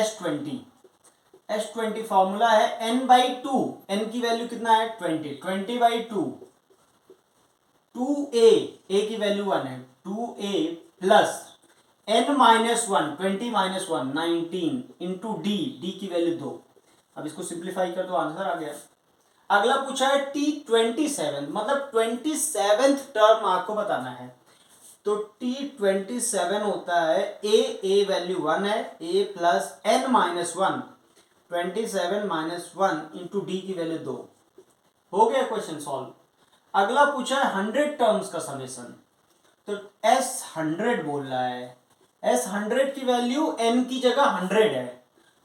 S20 फॉर्मूला है n/2, n की वैल्यू कितना है 20/2 2a, a की वैल्यू 1 है, 2a plus n-1 20-1 19 into d की वैल्यू 2। अब इसको सिंप्लीफाई कर दो, आंसर आ गया। अगला पूछा है T27, मतलब 27th टर्म आपको बताना है। तो T27 होता है a वैल्यू 1 है, a plus n-1 27-1 into D की वैल्यू 2। हो गया क्वेश्चन सॉल्व। अगला पूछा है 100 टर्म्स का समेशन, तो S100 बोल रहा है, S100 की वैल्यू n की जगह 100 है,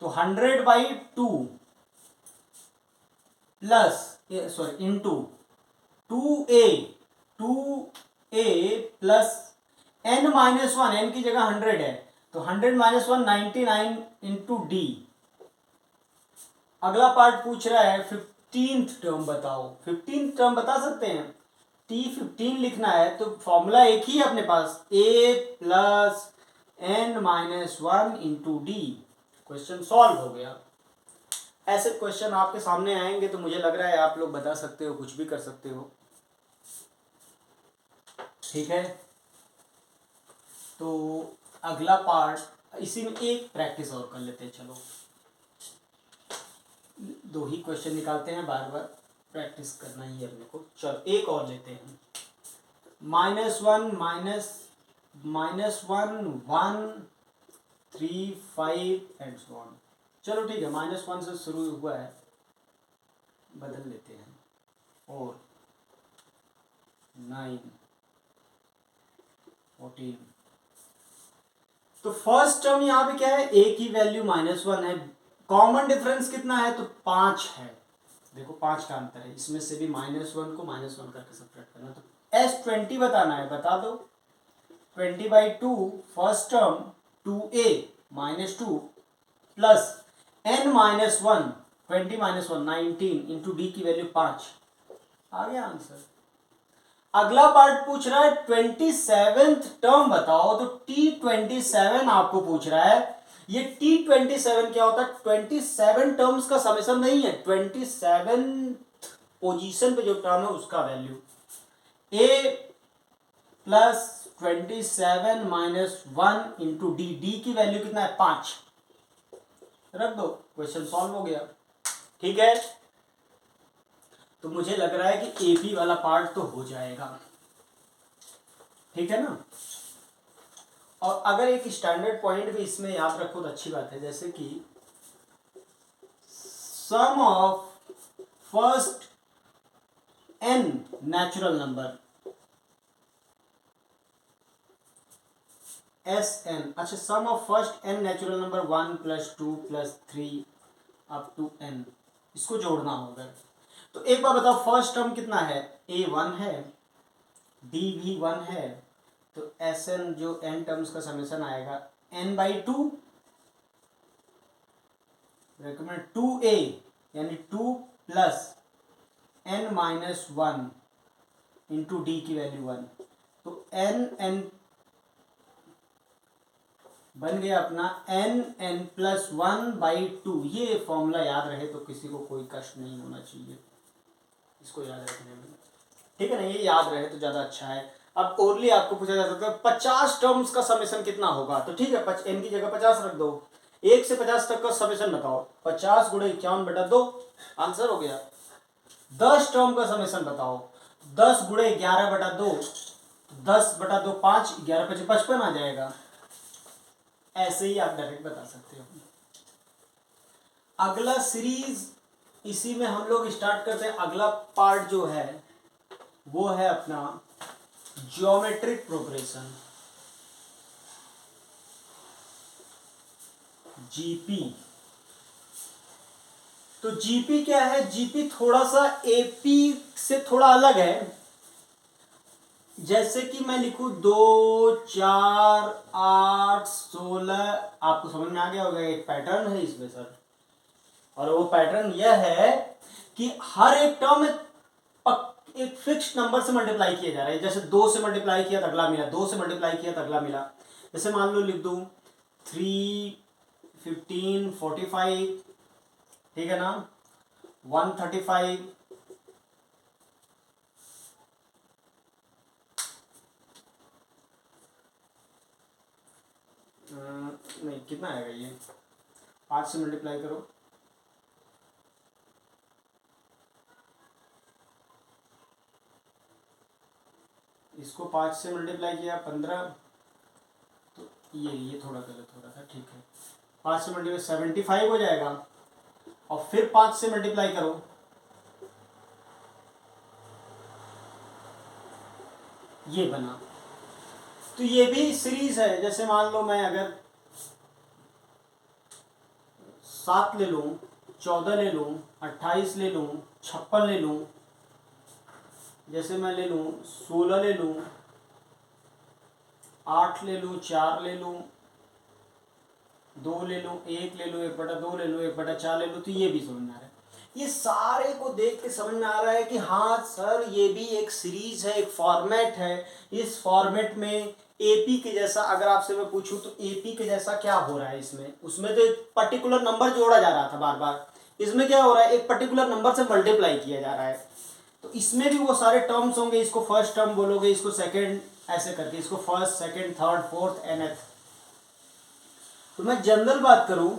तो 100/2 plus sorry into 2a plus n-1, n की जगह 100 है, तो 100-1 99 इंटू डी। अगला पार्ट पूछ रहा है 15th टर्म बताओ, 15th टर्म बता सकते हैं, T15 लिखना है, तो फॉर्मूला एक ही है अपने पास, a plus n-1 into D. Question solve हो गया। ऐसे क्वेश्चन आपके सामने आएंगे तो मुझे लग रहा है आप लोग बता सकते हो, कुछ भी कर सकते हो। ठीक है, तो अगला पार्ट, इसी में एक प्रैक्टिस और कर लेते हैं, चलो 2 ही क्वेश्चन निकालते हैं, बार बार प्रैक्टिस करना ही है अपने को। चलो एक और लेते हैं, -1 -1 3 5 एंड सो ऑन। चलो ठीक है, -1 से शुरू हुआ है, बदल लेते हैं, 4 9 14 तो फर्स्ट टर्म यहाँ पे क्या है, ए की वैल्यू -1 है, कॉमन डिफरेंस कितना है तो 5 है, देखो 5 का अंतर है, इसमें से भी -1 को -1 करके सब्ट्रैक्ट करना, तो S20 बताना है, बता दो 20/2 first term 2a -2 plus n -1 20 -1 19 into D की वैल्यू 5, आ गया आंसर। अगला पार्ट पूछ रहा है 27th टर्म बताओ, तो T27 आपको पूछ रहा है। ये T27 क्या होता है, 27 टर्म्स का समेशन नहीं है, 27th पोजीशन पे जो टर्म है उसका value, a plus 27 -1 into D, D की वैल्यू कितना है 5, रख दो, क्वेश्चन सॉल्व हो गया। ठीक है, तो मुझे लग रहा है कि एपी वाला पार्ट तो हो जाएगा, ठीक है ना। और अगर एक स्टैंडर्ड पॉइंट भी इसमें याद रखो तो अच्छी बात है, जैसे कि sum of first n natural number Sn, अच्छा sum of first n natural number 1 + 2 + 3 up to n, इसको जोड़ना होगा। तो एक बार बताओ, फर्स्ट टर्म कितना है, a1 है, d भी 1 है, तो Sn जो n टर्म्स का समेशन आएगा n/2 रेकमेंड 2a यानी 2 प्लस n -1 इंटू डी की वैल्यू 1, तो n बन गया अपना n+1/2। ये फॉर्मूला याद रहे तो किसी को कोई कष्ट नहीं होना चाहिए इसको याद रखने में, ठीक है ना, ये याद रहे तो ज़्यादा अच्छा है। अब ओरली आपको पूछा जा सकता है 50 टर्म्स का समेशन कितना होगा, तो ठीक है n की जगह 50 रख दो, 1 से 50 तक का समेशन बताओ, 50 × 51/2 आंसर हो गया। 10 टर्म का समेशन बताओ, 10 × 11/2, 10/2 5, 11 × 5 55 आ जाएगा। ऐसे ही आप डायरेक्ट बता सकते हो। अगला सीरीज इसी में हम लोग स्टार्ट करते हैं। अगला पार्ट जो है वो है अपना ज्योमेट्रिक प्रोग्रेशन, जीपी। तो जीपी क्या है, जीपी थोड़ा सा एपी से थोड़ा अलग है। जैसे कि मैं लिखूं 2 4 8 16, आपको समझ में आ गया होगा एक पैटर्न है इसमें सर, और वो पैटर्न यह है कि हर एक टर्म एक फिक्स्ड नंबर से मल्टीप्लाई किया जा रहा है। जैसे 2 से मल्टीप्लाई किया तो अगला मिला, 2 से मल्टीप्लाई किया तो अगला मिला। जैसे मान लो लिख दूं 3 15 45, ठीक है ना, 135, नहीं कितना आएगा ये, 5 से मल्टीप्लाई करो, इसको 5 से मल्टीप्लाई किया 15, तो ये थोड़ा गलत हो रहा था, ठीक है, 5 से मल्टीप्लाई 75 हो जाएगा, और फिर 5 से मल्टीप्लाई करो, ये बना। तो ये भी सीरीज है। जैसे मान लो मैं अगर 7 ले लूँ, 14 ले लूँ, 28 ले लूँ, 56 ले लूँ, जैसे मैं ले लूँ 16 ले लूँ, 8 ले लूँ, 4 ले लूँ, 2 ले लूँ, 1 ले लूँ, 1/2 ले लूँ, 1/4 ले लूँ, तो ये भी समझ में आ रहा है। ये सारे को देख के समझ में आ रहा है कि हाँ सर ये भी एक सीरीज है, एक फॉर्मेट है। इस फॉर्मेट में एपी के जैसा अगर आपसे मैं पूछूं तो एपी के जैसा क्या हो रहा है इसमें, उसमें तो एक पर्टिकुलर नंबर जोड़ा जा रहा था बार बार, इसमें क्या हो रहा है, एक पर्टिकुलर नंबर से मल्टीप्लाई किया जा रहा है। तो इसमें भी वो सारे टर्म्स होंगे, इसको फर्स्ट टर्म बोलोगे, इसको सेकेंड, ऐसे करके इसको first second third fourth nth। तो मैं जनरल बात करूं,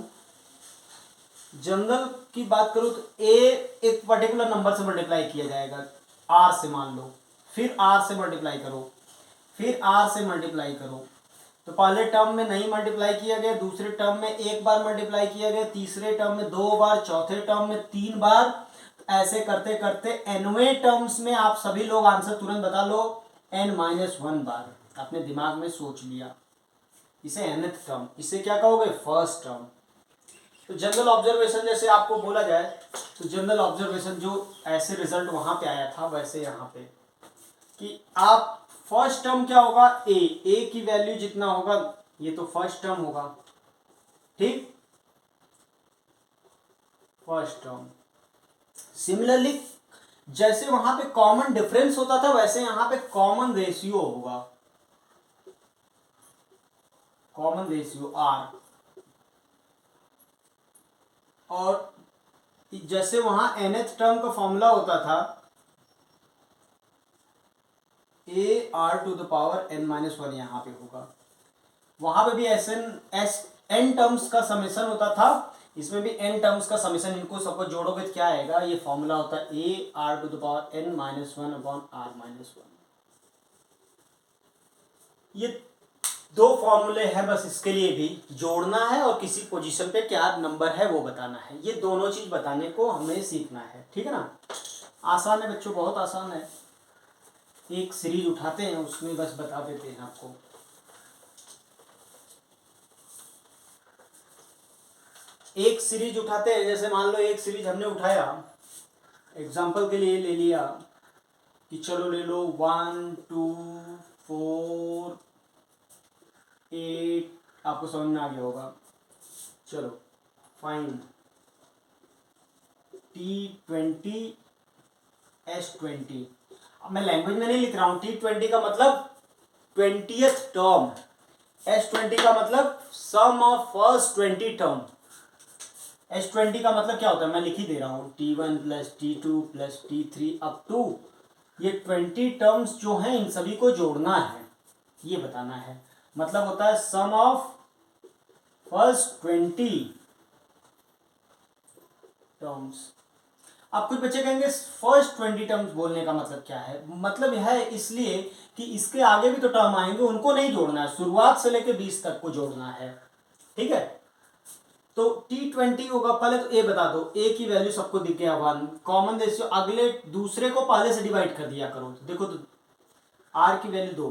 जनरल की बात करूं तो a एक पर्टिकुलर नंबर से मल्टीप्लाई किया जाएगा, r से मान लो, फिर r से मल्टीप्लाई करो, फिर r से मल्टीप्लाई करो। तो पहले टर्म में नहीं मल्टीप्लाई किया गया, दूसरे टर्म में एक बार मल्टीप्लाई किया गया, तीसरे टर्म में 2 बार, चौथे टर्म में 3 बार, ऐसे करते करते nवें टर्म्स में आप सभी लोग आंसर तुरंत बता लो n-1 बार, अपने दिमाग में सोच लिया। इसे nth टर्म, इसे क्या कहोगे फर्स्ट टर्म। तो जनरल ऑब्जर्वेशन जैसे आपको बोला जाए तो जनरल ऑब्जर्वेशन जो ऐसे रिजल्ट वहां पे आया था वैसे यहाँ पे कि आप फर्स्ट टर्म क्या होगा ए की वैल्यू जितना होगा ये तो फर्स्ट टर्म होगा, ठीक, फर्स्ट टर्म। सिमिलरली जैसे वहां पे कॉमन डिफरेंस होता था वैसे यहां पे कॉमन रेशियो होगा, कॉमन रेशियो आर। और जैसे वहां nth टर्म का फॉर्मूला होता था a r to the power n minus one, यहां पे होगा। वहां पे भी एन टर्म्स का समेशन होता था, इसमें भी एन टर्म्स का समेशन, इनको सबको जोड़ोगे तो क्या आएगा, ये फॉर्मूला होता है a r to the power n minus one upon r minus one. ये दो फॉर्मूले हैं बस, इसके लिए भी जोड़ना है और किसी पोजीशन पे क्या नंबर है वो बताना है। ये दोनों चीज बताने को हमें सीखना है, ठीक है ना। आसान है बच्चों, बहुत आसान है। एक सीरीज उठाते हैं उसमें बस बता देते हैं आपको। एक सीरीज उठाते हैं, जैसे मान लो एक सीरीज हमने उठाया, एग्जांपल के लिए ले लिया कि चलो ले लो 1 2 4 8, आपको समझ में आ गया होगा। चलो फाइन T20 S20। अब मैं लैंग्वेज में नहीं लिख रहा हूँ। T20 का मतलब 20th टर्म, S20 का मतलब सम ऑफ फर्स्ट 20 टर्म। S20 का मतलब क्या होता है मैं लिख ही दे रहा हूँ, T1 plus T2 plus T3 up to ये 20 टर्म्स जो हैं इन सभी को जोड़ना है, ये बताना है। मतलब होता है सम ऑफ फर्स्ट 20 टर्म्स। अब कुछ बच्चे कहेंगे फर्स्ट 20 टर्म्स बोलने का मतलब क्या है, मतलब यह है इसलिए कि इसके आगे भी तो टर्म आएंगे, उनको नहीं जोड़ना है, शुरुआत से लेकर 20 तक को जोड़ना है, ठीक है। तो T20 होगा, पहले तो ए बता दो, ए की वैल्यू सबको दिख गया 1, कॉमन रेशियो अगले दूसरे को पहले से डिवाइड कर दिया करो। तो देखो तो आर की वैल्यू 2,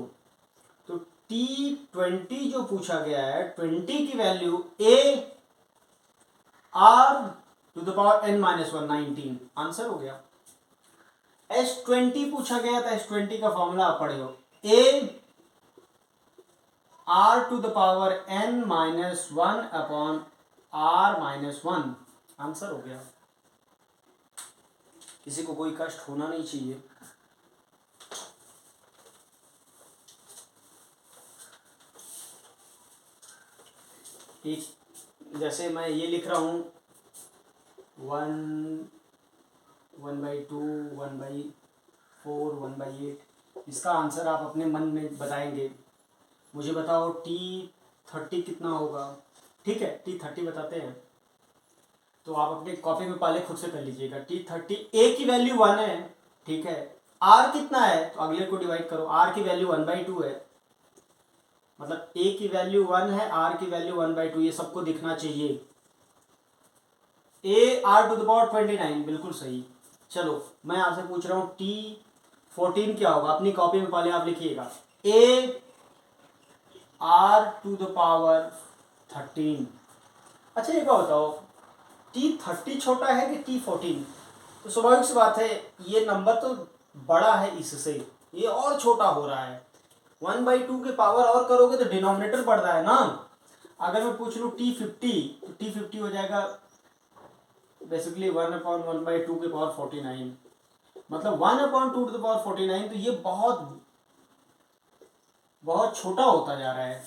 तो T20 जो पूछा गया है 20 की value a r to the power n minus one 19, answer हो गया। S20 पूछा गया था, S20 का फॉर्मूला आप पढ़े हो, a r to the power n minus one upon r minus one, answer हो गया। किसी को कोई कष्ट होना नहीं चाहिए। एक जैसे मैं ये लिख रहा हूं 1/2 1/4 1/8, इसका आंसर आप अपने मन में बताएंगे। मुझे बताओ T30 कितना होगा, ठीक है T30 बताते हैं। तो आप अपनी कॉपी में पहले खुद से कर लीजिएगा। T30 ए की वैल्यू 1 है, ठीक है, आर कितना है तो अगले को डिवाइड करो, आर की वैल्यू 1/2 है, मतलब ए की वैल्यू 1 है, आर की वैल्यू 1/2, ये सबको दिखना चाहिए। A r to the power 29, बिल्कुल सही। चलो मैं आपसे पूछ रहा हूँ T14 क्या होगा, अपनी कॉपी में पहले आप लिखिएगा a r to the power 13। अच्छा ये क्या बताओ T30 छोटा है कि T14? तो स्वाभाविक सी बात है ये नंबर तो बड़ा है इससे, ये और छोटा हो रहा है। 1/2 के पावर और करोगे तो डिनोमिनेटर बढ़ रहा है ना। अगर मैं पूछ लूँ T50 तो T50 हो जाएगा बेसिकली 1/1/2 के पावर 49, मतलब 1/2 टू द पावर 49, तो ये बहुत बहुत छोटा होता जा रहा है।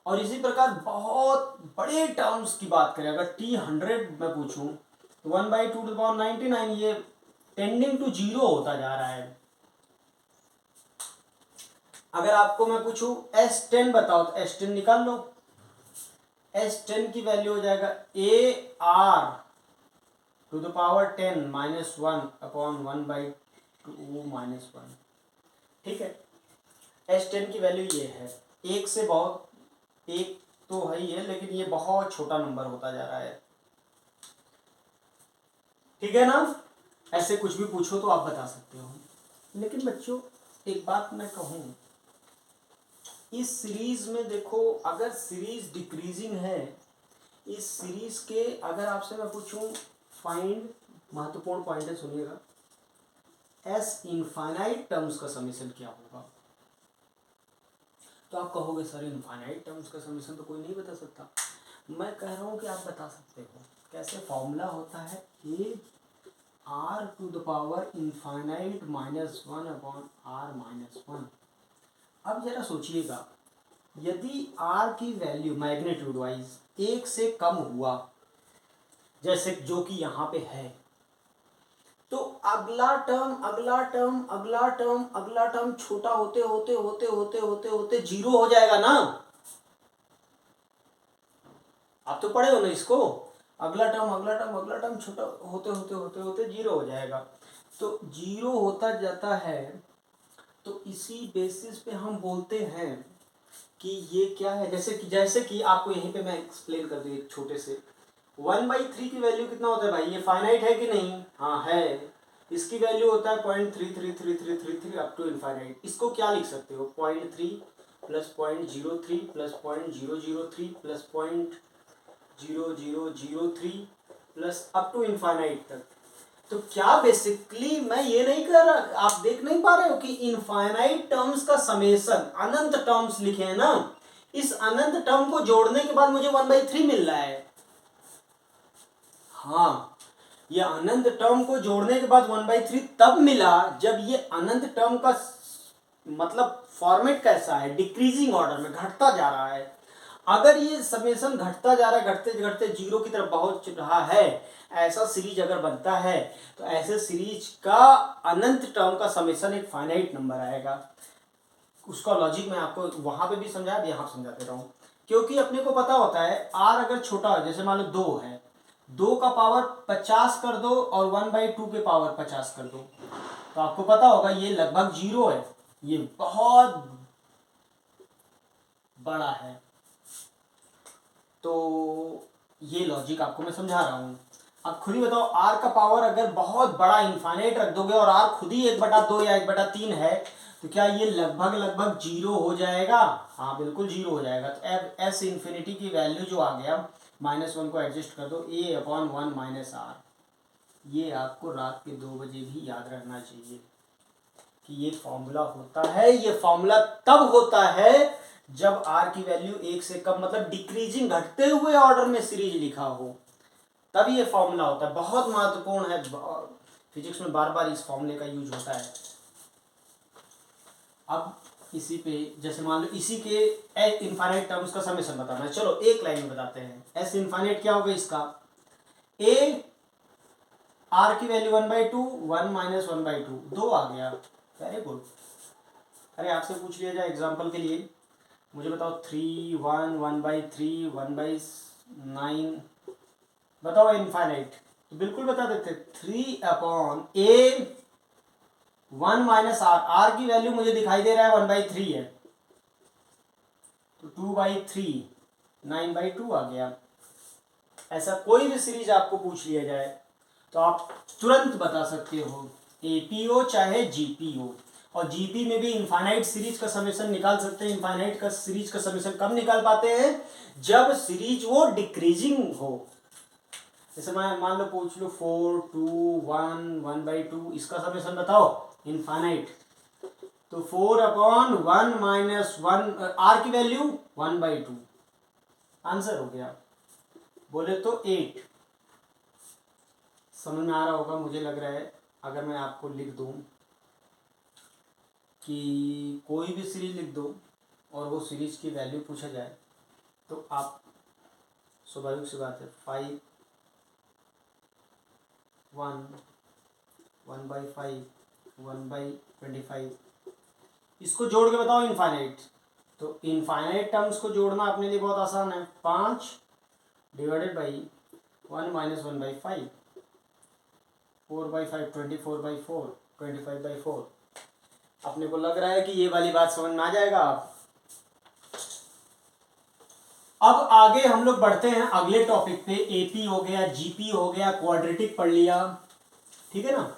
और इसी प्रकार बहुत बड़े टर्म्स की बात करें, अगर T100 मैं पूछूं तो 1/2 टू द पावर 99, ये टेंडिंग टू जीरो होता जा रहा है। अगर आपको मैं पूछूं S10 बताओ तो S10 निकाल लो, S10 की वैल्यू हो जाएगा a r to the power 10 minus 1 upon 1/2 minus 1, ठीक है। S10 की वैल्यू ये है, एक से बहुत, एक तो है ही है लेकिन ये बहुत छोटा नंबर होता जा रहा है, ठीक है ना। ऐसे कुछ भी पूछो तो आप बता सकते हो। लेकिन बच्चों एक बात मैं कहूँ, इस सीरीज में देखो, अगर सीरीज डिक्रीजिंग है, इस सीरीज के अगर आपसे मैं पूछूं फाइंड, महत्वपूर्ण पॉइंट है सुनिएगा, एस इनफाइनाइट टर्म्स का समेशन क्या होगा। तो आप कहोगे सर इनफाइनाइट टर्म्स का समेशन तो कोई नहीं बता सकता। मैं कह रहा हूँ कि आप बता सकते हो। कैसे? फॉर्मूला होता है a r to the power infinite minus one upon r minus one. अब जरा सोचिएगा, यदि आर की वैल्यू मैग्नीट्यूड वाइज एक से कम हुआ, जैसे जो कि यहाँ पे है, तो अगला टर्म अगला टर्म अगला टर्म अगला टर्म छोटा होते होते होते होते होते होते जीरो हो जाएगा ना। आप तो पढ़े हो ना इसको, अगला टर्म अगला टर्म अगला टर्म छोटा होते होते होते होते जीरो हो जाएगा। तो जीरो होता जाता है, तो इसी बेसिस पे हम बोलते हैं कि ये क्या है। जैसे कि आपको यहीं पे मैं एक्सप्लेन कर दूं एक छोटे से, 1/3 की वैल्यू कितना होता है भाई? ये फाइनाइट है कि नहीं? हाँ है। इसकी वैल्यू होता है 0.333333 अप टू इनफाइनाइट। इसको क्या लिख सकते हो? 0.3 plus 0.03 plus 0.003 plus 0.0003 plus up to infinite तक। तो क्या बेसिकली मैं ये नहीं कर रहा, आप देख नहीं पा रहे हो कि इनफाइनाइट टर्म्स का समेशन, अनंत टर्म्स लिखे हैं ना, इस अनंत टर्म को जोड़ने के बाद मुझे 1/3 मिल रहा है। हाँ, ये अनंत टर्म को जोड़ने के बाद 1/3 तब मिला जब ये अनंत टर्म का मतलब फॉर्मेट कैसा है? डिक्रीजिंग ऑर्डर में घटता जा रहा है। अगर ये समेशन घटता जा रहा है, घटते घटते जीरो की तरफ पहुंच रहा है, ऐसा सीरीज अगर बनता है, तो ऐसे सीरीज का अनंत टर्म का समेशन एक फाइनाइट नंबर आएगा। उसका लॉजिक मैं आपको वहां पे भी समझाया, यहाँ समझा दे रहा हूँ। क्योंकि अपने को पता होता है आर अगर छोटा हो, जैसे मान लो 2 है, 2 का पावर 50 कर दो और 1/2 के पावर 50 कर दो, तो आपको पता होगा ये लगभग जीरो है, ये बहुत बड़ा है। तो ये लॉजिक आपको मैं समझा रहा हूँ। अब खुद ही बताओ, आर का पावर अगर बहुत बड़ा इनफाइनाइट रख दोगे और आर खुद ही 1/2 या 1/3 है, तो क्या ये लगभग लगभग जीरो हो जाएगा? हाँ बिल्कुल जीरो हो जाएगा। तो एस इन्फिनिटी की वैल्यू जो आ गया, -1 को एडजस्ट कर दो, a/1 माइनस आर। ये आपको रात के 2 बजे भी याद रखना चाहिए कि ये फॉर्मूला होता है। ये फॉर्मूला तब होता है जब आर की वैल्यू 1 से कम, मतलब डिक्रीजिंग, घटते हुए ऑर्डर में सीरीज लिखा हो, तब ये फॉर्मूला होता है। बहुत महत्वपूर्ण है, फिजिक्स में बार बार इस फॉर्मूले का यूज होता है। अब इसी पे जैसे मान लो इसी के इनफाइनाइट टर्म्स का समेशन बताना है, चलो एक लाइन में बताते हैं। एस इनफाइनाइट क्या होगा इसका? ए आर की वैल्यू 1/2, 1 माइनस 1/2, 2 आ गया। Very good. अरे आपसे पूछ लिया जाए एग्जांपल के लिए, मुझे बताओ 3, 1, 1/3, 1/9, बताओ इनफाइनाइट, तो बिल्कुल बता देते। 3/a 1 माइनस आर, आर की वैल्यू मुझे दिखाई दे रहा है 1/3 है, तो 2/3, 9/2 आ गया। ऐसा कोई भी सीरीज आपको पूछ लिया जाए तो आप तुरंत बता सकते हो, एपीओ चाहे जीपीओ। और जीपी में भी इनफाइनाइट सीरीज का समेशन निकाल सकते हैं। इनफाइनाइट का सीरीज का समेशन कब निकाल पाते हैं? जब सीरीज वो डिक्रीजिंग हो। जैसे मैं मान लो पूछ लो 4, 2, 1, 1/2, इसका समेशन बताओ इनफाइनाइट, तो 4/1 माइनस 1, आर की वैल्यू 1/2, आंसर हो गया। बोले तो 8। समझ में आ रहा होगा मुझे लग रहा है। अगर मैं आपको लिख दूं कि कोई भी सीरीज लिख दो और वो सीरीज की वैल्यू पूछा जाए, तो आप स्वाभाविक सी बात है 5, 1, 1/5, 1/25, इसको जोड़ के बताओ इनफाइनाइट। तो इनफाइनाइट टर्म्स को जोड़ना अपने लिए बहुत आसान है। 5 डिवाइडेड बाई 1 माइनस 1/5, 4/5, 24/4, 25/4। अपने को लग रहा है कि ये वाली बात समझ में आ जाएगा आप। अब आगे हम लोग बढ़ते हैं अगले टॉपिक पे। एपी हो गया, जीपी हो गया, क्वाड्रेटिक पढ़ लिया, ठीक है ना।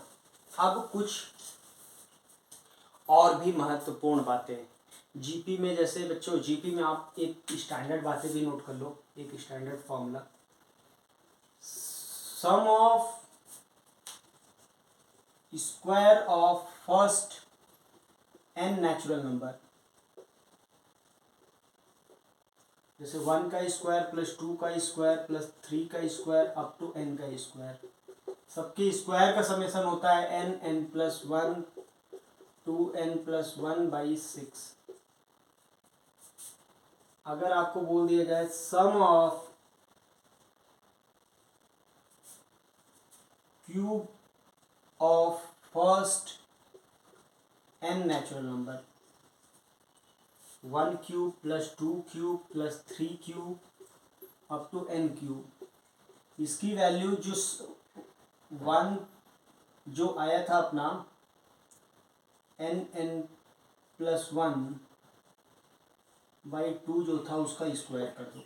अब कुछ और भी महत्वपूर्ण बातें जीपी में जैसे बच्चों, जीपी में आप एक स्टैंडर्ड बातें भी नोट कर लो, एक standard formula, sum of square of first n natural number, जैसे 1 का स्क्वायर प्लस 2 का स्क्वायर प्लस 3 का स्क्वायर अप टू n का स्क्वायर, सबके स्क्वायर का समेशन होता है n प्लस 1 2n प्लस 1/6। अगर आपको बोल दिया जाए sum of cube of first n natural number, 1 cube plus 2 cube plus 3 cube up to n cube, इसकी वैल्यू जो 1 जो आया था अपना n प्लस 1/2 जो था उसका स्क्वायर कर दो,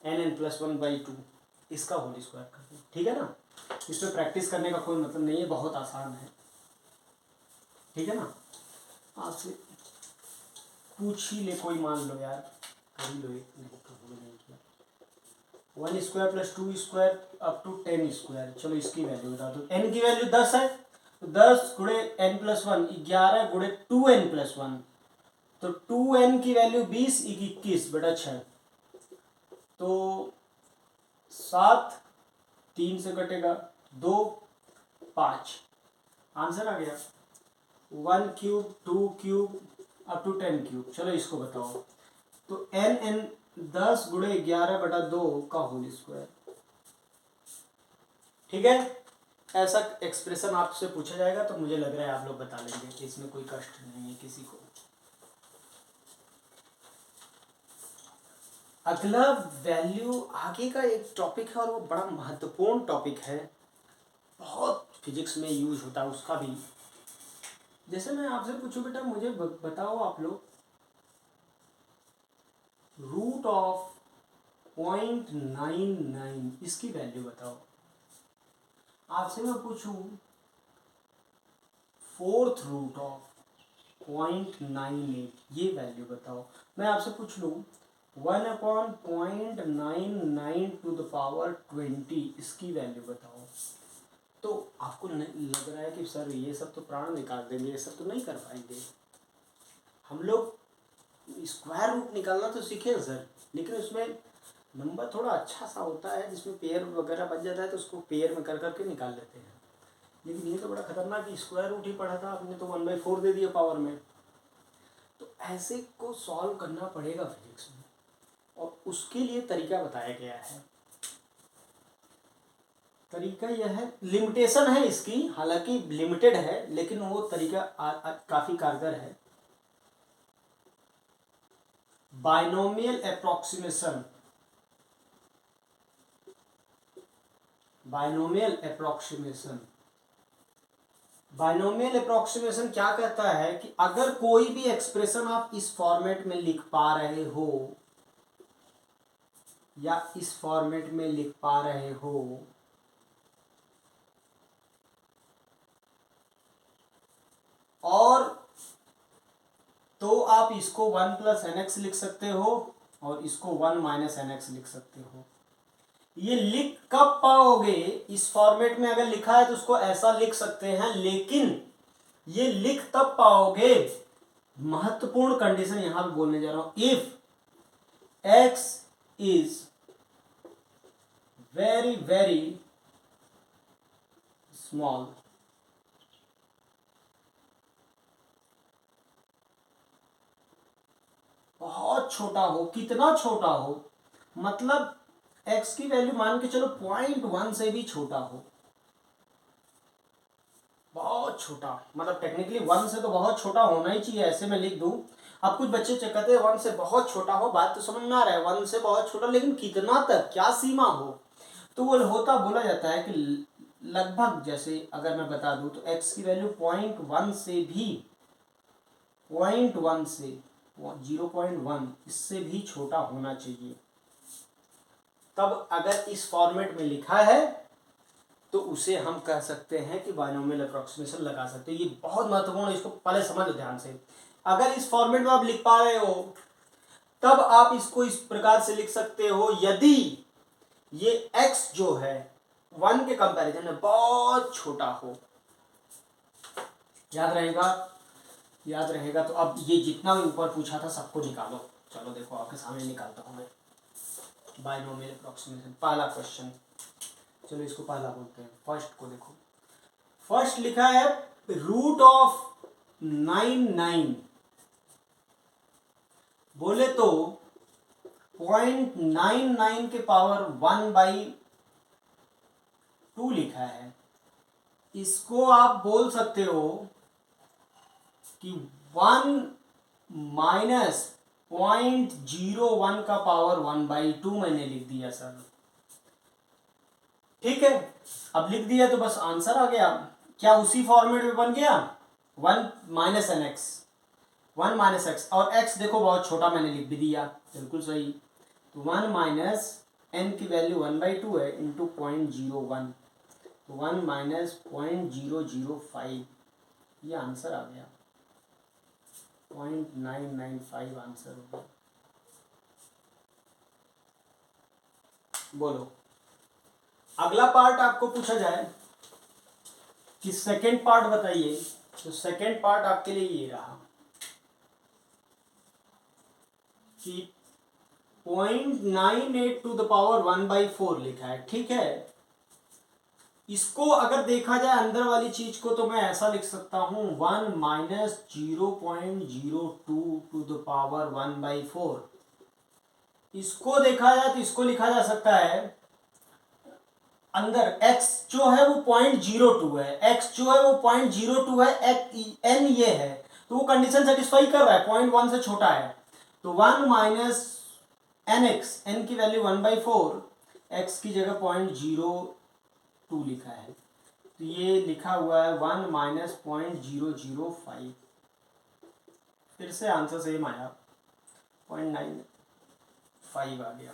n प्लस 1/2 इसका होल स्क्वायर कर दो, ठीक है ना। इसमें प्रैक्टिस करने का कोई मतलब नहीं है, बहुत आसान है, ठीक है ना। आपसे पूछ ही ले कोई, मान लो यार, कर ही लो एक, नहीं तो नहीं किया, 1 square plus 2 square up to 10 square, चलो इसकी वैल्यू बता दो। n की वैल्यू 10 है, तो 10 गुणे n प्लस 1 11 गुणे 2n प्लस 1, तो 2n की वैल्यू 20 21 बटा 6, तो 7 3 से कटेगा 2 5, आंसर आ गया 1 cube 2 cube up to 10 cube. चलो इसको बताओ, तो n 10 गुणे 11 बटा 2 का होल स्क्वायर, ठीक है। ऐसा एक्सप्रेशन आपसे पूछा जाएगा तो मुझे लग रहा है आप लोग बता लेंगे कि इसमें कोई कष्ट नहीं है किसी को। अगला वैल्यू आगे का एक टॉपिक है और वो बड़ा महत्वपूर्ण टॉपिक है, बहुत फिजिक्स में यूज होता है उसका भी। जैसे मैं आपसे पूछूं बेटा मुझे बताओ आप लोग, रूट ऑफ 0.99 इसकी वैल्यू बताओ। आपसे मैं पूछूं फोर्थ रूट ऑफ 0.98 ये वैल्यू बताओ। मैं आपसे पूछ लूँ 1/0.99 टू द पावर 20 इसकी वैल्यू बताओ, तो आपको लग रहा है कि सर ये सब तो प्राण निकाल देंगे, ये सब तो नहीं कर पाएंगे। हम लोग स्क्वायर रूट निकालना तो सीखे हैं सर, लेकिन उसमें नंबर थोड़ा अच्छा सा होता है जिसमें पेयर वगैरह बच जाता है तो उसको पेयर में कर करके निकाल लेते हैं। लेकिन ये तो बड़ा खतरनाक स्क्वायर रूट ही पढ़ा था आपने, तो 1/4 दे दिया पावर में। तो ऐसे को सॉल्व करना पड़ेगा फिजिक्स में, और उसके लिए तरीका बताया गया है। तरीका यह है, लिमिटेशन है इसकी, हालांकि लिमिटेड है, लेकिन वो तरीका काफी कारगर है। Binomial approximation, binomial approximation, binomial approximation क्या कहता है कि अगर कोई भी एक्सप्रेशन आप इस फॉर्मेट में लिख पा रहे हो या इस फॉर्मेट में लिख पा रहे हो, और तो आप इसको 1 प्लस nx लिख सकते हो और इसको 1 माइनस nx लिख सकते हो। ये लिख कब पाओगे, इस फॉर्मेट में अगर लिखा है तो उसको ऐसा लिख सकते हैं, लेकिन ये लिख तब पाओगे, महत्वपूर्ण कंडीशन यहां पे बोलने जा रहा हूं, if x is very very small, बहुत छोटा हो, कितना छोटा हो, मतलब x की वैल्यू मान के चलो 0.1 से भी छोटा हो, बहुत छोटा, मतलब टेक्निकली 1 से तो बहुत छोटा होना ही चाहिए, ऐसे मैं लिख दूं। अब कुछ बच्चे कहते हैं 1 से बहुत छोटा हो, बात तो समझ में आ रहा है, 1 से बहुत छोटा, लेकिन कितना तक, क्या सीमा हो, तो वो होता बोला जाता है कि लगभग, जैसे अगर मैं बता दूं तो x की वैल्यू 0.1 से भी, 0.1 से 0.1 इससे भी छोटा होना चाहिए, तब अगर इस फॉर्मेट में लिखा है तो उसे हम कह सकते हैं कि बाइनोमियल अप्रोक्सीमेशन लगा सकते हैं। ये बहुत महत्वपूर्ण है, इसको पहले समझ लो ध्यान से। अगर इस फॉर्मेट में आप लिख पा रहे हो तब आप इसको इस प्रकार से लिख सकते हो, यदि ये x जो है 1 के कंपैरिजन में बहुत छोटा हो। याद रहेगा? याद रहेगा। तो अब ये जितना भी ऊपर पूछा था सबको निकालो। चलो देखो आपके सामने निकालता हूं मैं। बायनोमियल अप्रोक्सीमेशन पहला क्वेश्चन, चलो इसको पहला बोलते हैं। फर्स्ट को देखो, फर्स्ट लिखा है रूट ऑफ 99, बोले तो 0.99 के पावर 1/2 लिखा है। इसको आप बोल सकते हो कि 1 माइनस 0.01 का पावर 1/2 मैंने लिख दिया सर। ठीक है, अब लिख दिया तो बस आंसर आ गया। क्या उसी फॉर्मेट में बन गया? 1 minus n x, 1 minus x, और x देखो बहुत छोटा मैंने लिख भी दिया, बिल्कुल सही। तो 1 माइनस एन की वैल्यू 1/2 है इंटू 0.01, तो 1 माइनस 0.005, ये आंसर आ गया। 0.995 आंसर हो गया। बोलो अगला पार्ट आपको पूछा जाए कि सेकेंड पार्ट बताइए, तो सेकेंड पार्ट आपके लिए ये रहा कि 0.98 टू द पावर 1/4 लिखा है। ठीक है, इसको अगर देखा जाए अंदर वाली चीज को, तो मैं ऐसा लिख सकता हूं 1 माइनस 0.02 टू द पावर 1/4। इसको देखा जाए तो इसको लिखा जा सकता है, अंदर x जो है वो 0.02 है, x जो है वो 0.02 है, n ये है, तो वो कंडीशन सेटिस्फाई कर रहा है, 0.1 से छोटा है। तो 1 माइनस एन एक्स, एन की वैल्यू 1/4, x की जगह 0.02 लिखा है, तो ये लिखा हुआ है 1 माइनस 0.005। फिर से आंसर सेम आया, 0.95 आ गया।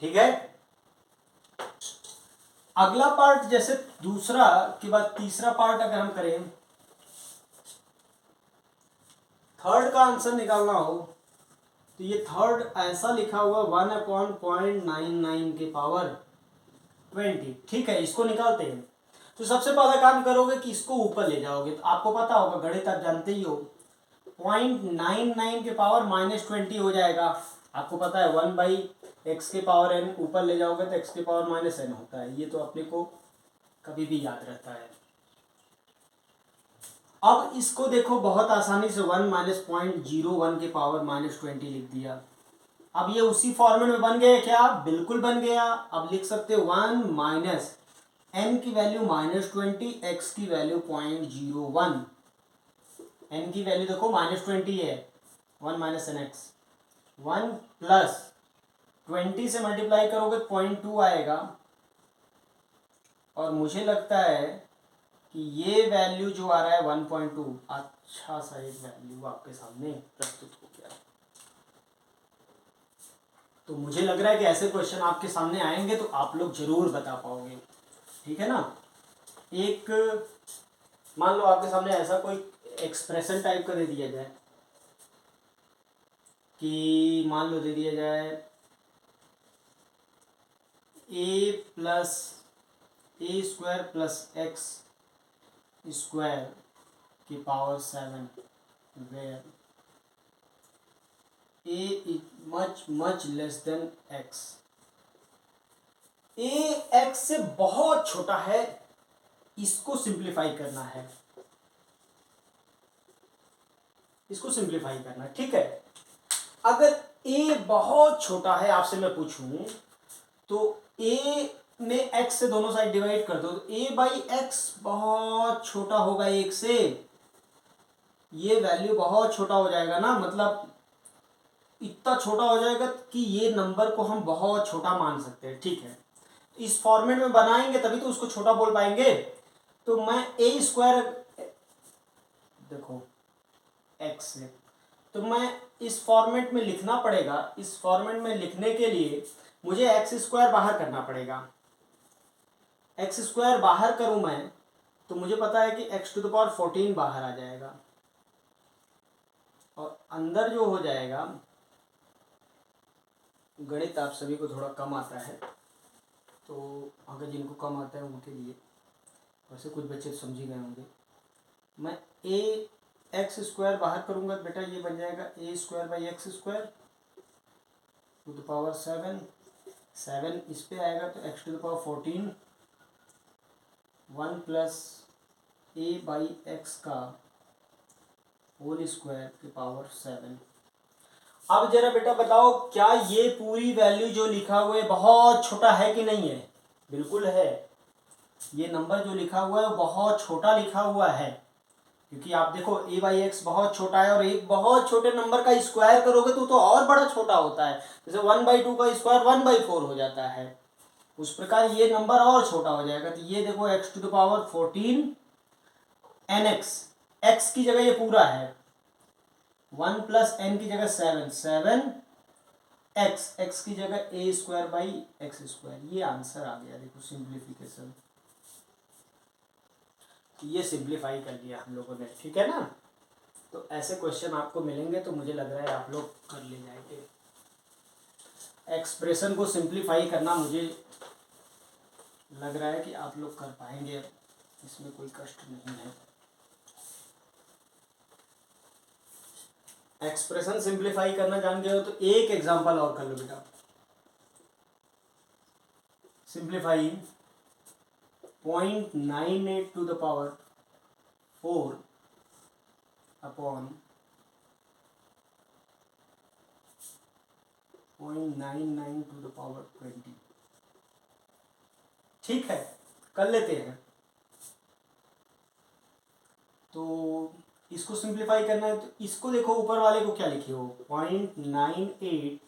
ठीक है, अगला पार्ट जैसे दूसरा के बाद तीसरा पार्ट अगर हम करें, थर्ड का आंसर निकालना हो, तो ये थर्ड ऐसा लिखा हुआ 1/0.99 के पावर 20। ठीक है, इसको निकालते हैं। तो सबसे पहला काम करोगे कि इसको ऊपर ले जाओगे, तो आपको पता होगा गणित आप जानते ही हो, 0.99 के पावर -20 हो जाएगा। आपको पता है 1/x के पावर n ऊपर ले जाओगे तो x के पावर -n होता है, ये तो अपने को कभी भी याद रहता है। अब इसको देखो बहुत आसानी से 1 माइनस 0.01 के पावर -20 लिख दिया। अब ये उसी फॉर्मेट में बन गया क्या? बिल्कुल बन गया। अब लिख सकते हो 1 माइनस n की वैल्यू -20, x की वैल्यू 0.01, n की वैल्यू देखो -20 है, 1 माइनस एन एक्स, 1 प्लस 20 से मल्टीप्लाई करोगे 0.2 आएगा, और मुझे लगता है कि ये वैल्यू जो आ रहा है 1.2, अच्छा सा एक वैल्यू आपके सामने प्रस्तुत हो गया। तो मुझे लग रहा है कि ऐसे क्वेश्चन आपके सामने आएंगे तो आप लोग जरूर बता पाओगे। ठीक है ना? एक मान लो आपके सामने ऐसा कोई एक्सप्रेशन टाइप का दे दिया जाए कि मान लो दे दिया जाए a square plus x square की power 7, where a is much less than x। a x से बहुत छोटा है, इसको सिंप्लीफाई करना है, इसको सिंप्लीफाई करना है। ठीक है, अगर a बहुत छोटा है, आपसे मैं पूछूं तो a में x से दोनों साइड डिवाइड कर दो, तो a/x बहुत छोटा होगा 1 से, ये वैल्यू बहुत छोटा हो जाएगा ना, मतलब इतना छोटा हो जाएगा कि ये नंबर को हम बहुत छोटा मान सकते हैं। ठीक है, इस फॉर्मेट में बनाएंगे तभी तो उसको छोटा बोल पाएंगे। तो मैं a स्क्वायर देखो x से, तो मैं इस फॉर्मेट में लिखना पड़ेगा, इस फॉर्मेट में लिखने के लिए मुझे एक्स स्क्वायर बाहर करना पड़ेगा। एक्स स्क्वायर बाहर करूं मैं तो मुझे पता है कि x टू द पावर 14 बाहर आ जाएगा। और अंदर जो हो जाएगा, गणित आप सभी को थोड़ा कम आता है, तो अगर जिनको कम आता है उनके लिए, वैसे कुछ बच्चे तो समझ ही गए होंगे। मैं ए एक्स स्क्वायर बाहर करूँगा तो बेटा ये बन जाएगा a square by x square to the power 7। 7 इस पे आएगा तो x to the power 14, 1 plus a by x का होल स्क्वायर की पावर 7। अब जरा बेटा बताओ, क्या ये पूरी वैल्यू जो लिखा हुआ है बहुत छोटा है कि नहीं है? बिल्कुल है। ये नंबर जो लिखा हुआ है वो बहुत छोटा लिखा हुआ है, क्योंकि आप देखो ए बाई एक्स बहुत छोटा है, और एक बहुत छोटे नंबर का स्क्वायर करोगे तो और बड़ा छोटा होता है। जैसे 1/2 का स्क्वायर 1/4 हो जाता है, उस प्रकार ये नंबर और छोटा हो जाएगा। तो ये देखो x to the power 14 n x, x की जगह ये पूरा है, 1 प्लस एन की जगह 7, 7 एक्स, एक्स की जगह ए स्क्वायर बाई एक्स स्क्वायर। ये आंसर आ गया, देखो सिंप्लीफिकेशन। ये सिंप्लीफाई कर लिया हम लोगों ने, ठीक है ना। तो ऐसे क्वेश्चन आपको मिलेंगे तो मुझे लग रहा है आप लोग कर ले जाएंगे। एक्सप्रेशन को सिंप्लीफाई करना मुझे लग रहा है कि आप लोग कर पाएंगे, इसमें कोई कष्ट नहीं है। एक्सप्रेशन सिंप्लीफाई करना जान गए हो तो एक एग्जांपल और कर लो बेटा। Simplify 0.98 to the power 4 upon 0.99 to the power 20। ठीक है, कर लेते हैं। तो इसको सिंप्लीफाई करना है तो इसको देखो, ऊपर वाले को क्या लिखे हो 0.98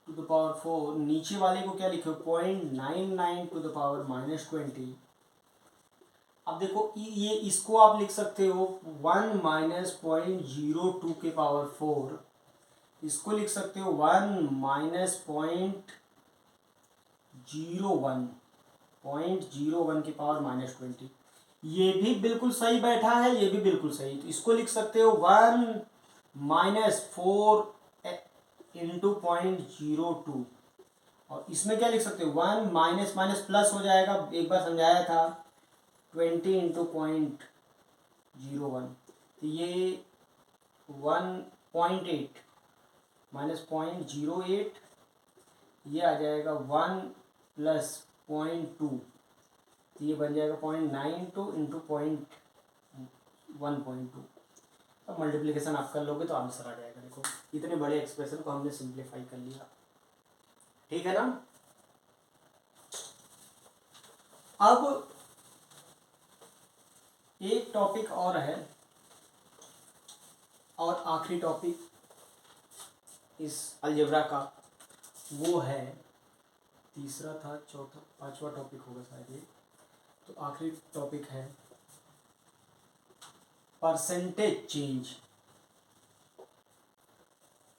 टू द पावर 4, नीचे वाले को क्या लिखे हो 0.99 टू द पावर -20। अब देखो ये इसको आप लिख सकते हो 1 माइनस 0.02 के पावर 4, इसको लिख सकते हो 1 माइनस 0.01 के पावर -20। ये भी बिल्कुल सही बैठा है, ये भी बिल्कुल सही। तो इसको लिख सकते हो 1 माइनस 4 इंटू 0.02, और इसमें क्या लिख सकते हो 1 माइनस माइनस प्लस हो जाएगा, एक बार समझाया था 20 इंटू 0.01। तो ये 1.8 माइनस 0.08, ये आ जाएगा 1 प्लस 0.2, तो ये बन जाएगा 0.92 इंटू 1.2। अब मल्टीप्लिकेशन आप कर लोगे तो आंसर आ जाएगा। देखो इतने बड़े एक्सप्रेशन को हमने सिंप्लीफाई कर लिया, ठीक है ना। अब एक टॉपिक और है, और आखिरी टॉपिक इस अलजेब्रा का, वो है तीसरा था, चौथा, पांचवा टॉपिक होगा शायद ये। तो आखिरी टॉपिक है परसेंटेज चेंज।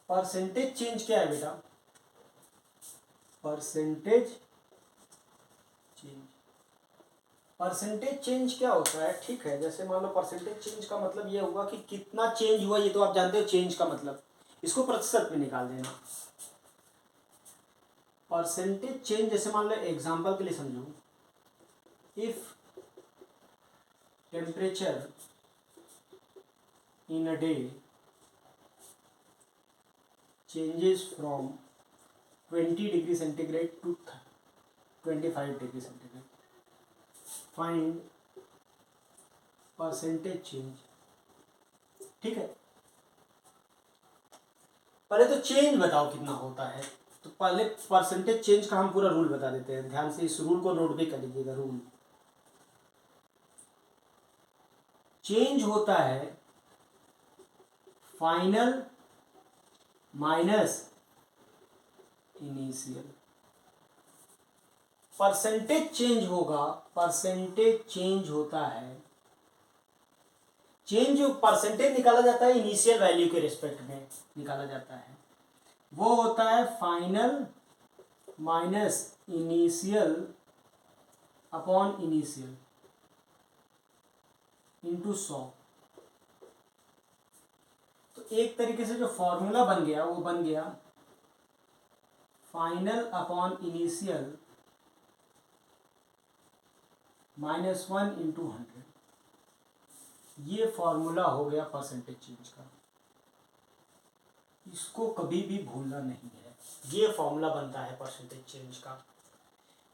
परसेंटेज चेंज क्या है बेटा? परसेंटेज चेंज, परसेंटेज चेंज क्या होता है? ठीक है, जैसे मान लो परसेंटेज चेंज का मतलब ये होगा कि कितना चेंज हुआ, ये तो आप जानते हो चेंज का मतलब, इसको प्रतिशत में निकाल देना। परसेंटेज चेंज जैसे मान लो एग्जांपल के लिए समझो, if temperature in a day changes from 20 degree centigrade to 25 degree centigrade, find percentage change। ठीक है, पहले तो चेंज बताओ कितना होता है। तो पहले परसेंटेज चेंज का हम पूरा रूल बता देते हैं, ध्यान से इस रूल को नोट भी कर लीजिएगा। रूल चेंज होता है final minus initial. Percentage change होगा, परसेंटेज चेंज होता है, चेंज जो परसेंटेज निकाला जाता है इनिशियल वैल्यू के रिस्पेक्ट में निकाला जाता है, वो होता है final minus initial upon initial into 100। तो एक तरीके से जो फॉर्मूला बन गया वो बन गया फाइनल अपॉन इनिशियल -1/100। ये फॉर्मूला हो गया परसेंटेज चेंज का, इसको कभी भी भूलना नहीं है। ये फॉर्मूला बनता है परसेंटेज चेंज का।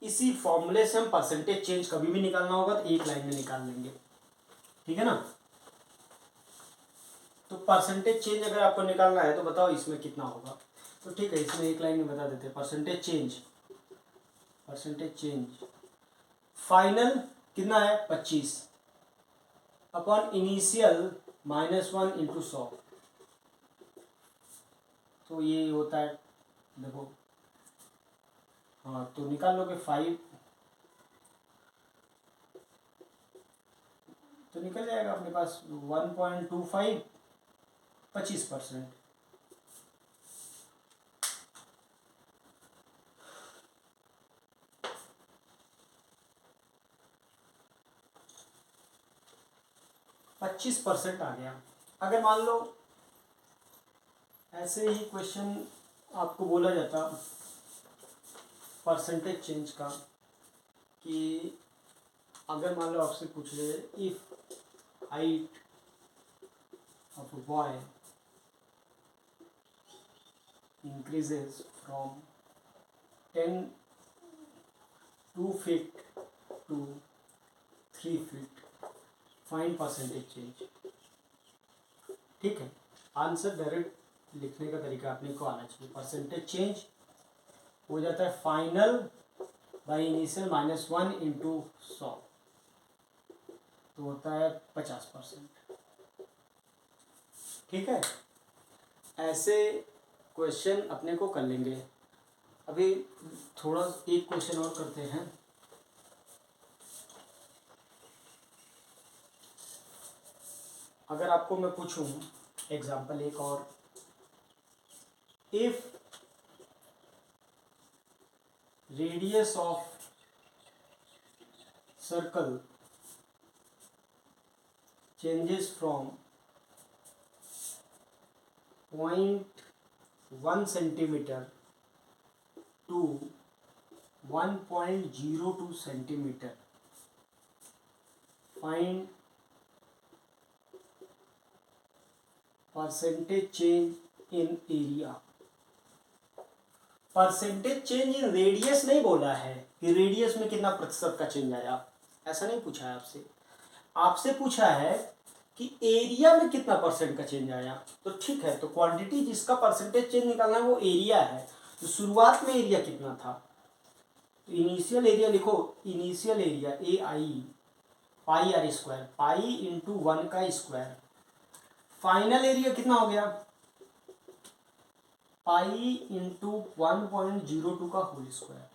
इसी फॉर्मूले से हम परसेंटेज चेंज कभी भी निकालना होगा तो एक लाइन में निकाल लेंगे, ठीक है ना। तो परसेंटेज चेंज अगर आपको निकालना है तो बताओ इसमें कितना होगा। तो ठीक है, इसमें एक लाइन में बता देते हैं। परसेंटेज चेंज फाइनल कितना है 25 अपॉन इनिशियल -1/100। तो ये होता है, देखो हाँ, तो निकाल लोगे 5 तो निकल जाएगा अपने पास 1.25 25%। %25 आ गया। अगर मान लो ऐसे ही क्वेश्चन आपको बोला जाता परसेंटेज चेंज का कि अगर मान लो आपसे पूछ ले if height of a boy increases from 2 feet to 3 feet, find percentage change. ठीक है, आंसर डायरेक्ट लिखने का तरीका अपने को आना चाहिए। परसेंटेज चेंज हो जाता है फाइनल बाई इनिशियल -1/100, तो होता है 50%। ठीक है, ऐसे क्वेश्चन अपने को कर लेंगे। अभी थोड़ा एक क्वेश्चन और करते हैं। अगर आपको मैं पूछूं एग्जाम्पल एक और, if radius of circle changes from 0.1 centimetre to 1.02 centimetre, find percentage change in area. Percentage change in radius नहीं बोला है कि रेडियस में कितना प्रतिशत का चेंज आया, ऐसा नहीं पूछा है आपसे। आपसे पूछा है कि एरिया में कितना % का चेंज आया। तो ठीक है, तो क्वांटिटी जिसका परसेंटेज चेंज निकालना है वो एरिया है। तो शुरुआत में एरिया कितना था, तो इनिशियल एरिया लिखो। इनिशियल एरिया AI पाई r स्क्वायर, पाई इंटू 1 का स्क्वायर। फाइनल एरिया कितना हो गया, पाई इंटू 1.02 का होल स्क्वायर।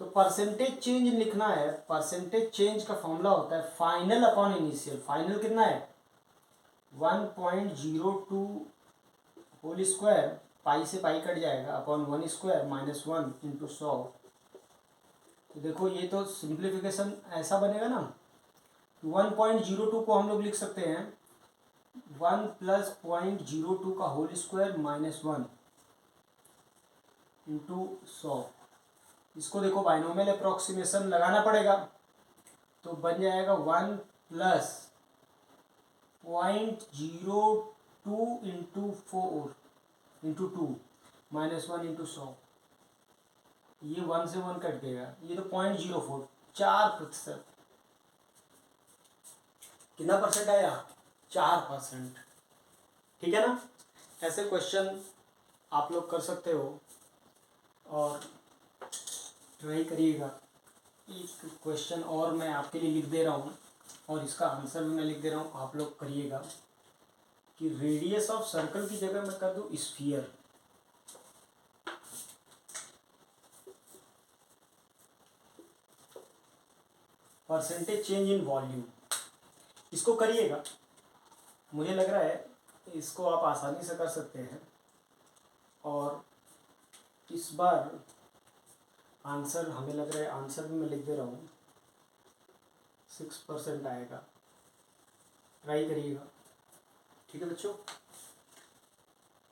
तो परसेंटेज चेंज लिखना है, परसेंटेज चेंज का फॉर्मूला होता है फाइनल अपॉन इनिशियल। फाइनल कितना है 1.02 होल स्क्वायर, पाई से पाई कट जाएगा, अपॉन 1 स्क्वायर -1 इंटू 100। तो देखो ये तो सिंप्लीफिकेशन ऐसा बनेगा ना, 1.02 को हम लोग लिख सकते हैं 1 + 0.02 का होल स्क्वायर -1 इंटू 100। इसको देखो बाइनोमियल अप्रोक्सीमेशन लगाना पड़ेगा, तो बन जाएगा 1 + 0.02 इंटू 4 इंटू 2 -1 इंटू 100। ये 1 से 1 कट गया, ये तो 0.04 4%। कितना % आया 4%। ठीक है ना। ऐसे क्वेश्चन आप लोग कर सकते हो और ट्राई करिएगा। एक क्वेश्चन और मैं आपके लिए लिख दे रहा हूँ और इसका आंसर भी मैं लिख दे रहा हूँ, आप लोग करिएगा कि रेडियस ऑफ सर्कल की जगह मैं कर दूँ sphere. Percentage change in volume, इसको करिएगा। मुझे लग रहा है इसको आप आसानी से कर सकते हैं और इस बार आंसर हमें लग रहा है, आंसर भी मैं लिख दे रहा हूँ 6% आएगा। ट्राई करिएगा। ठीक है बच्चों।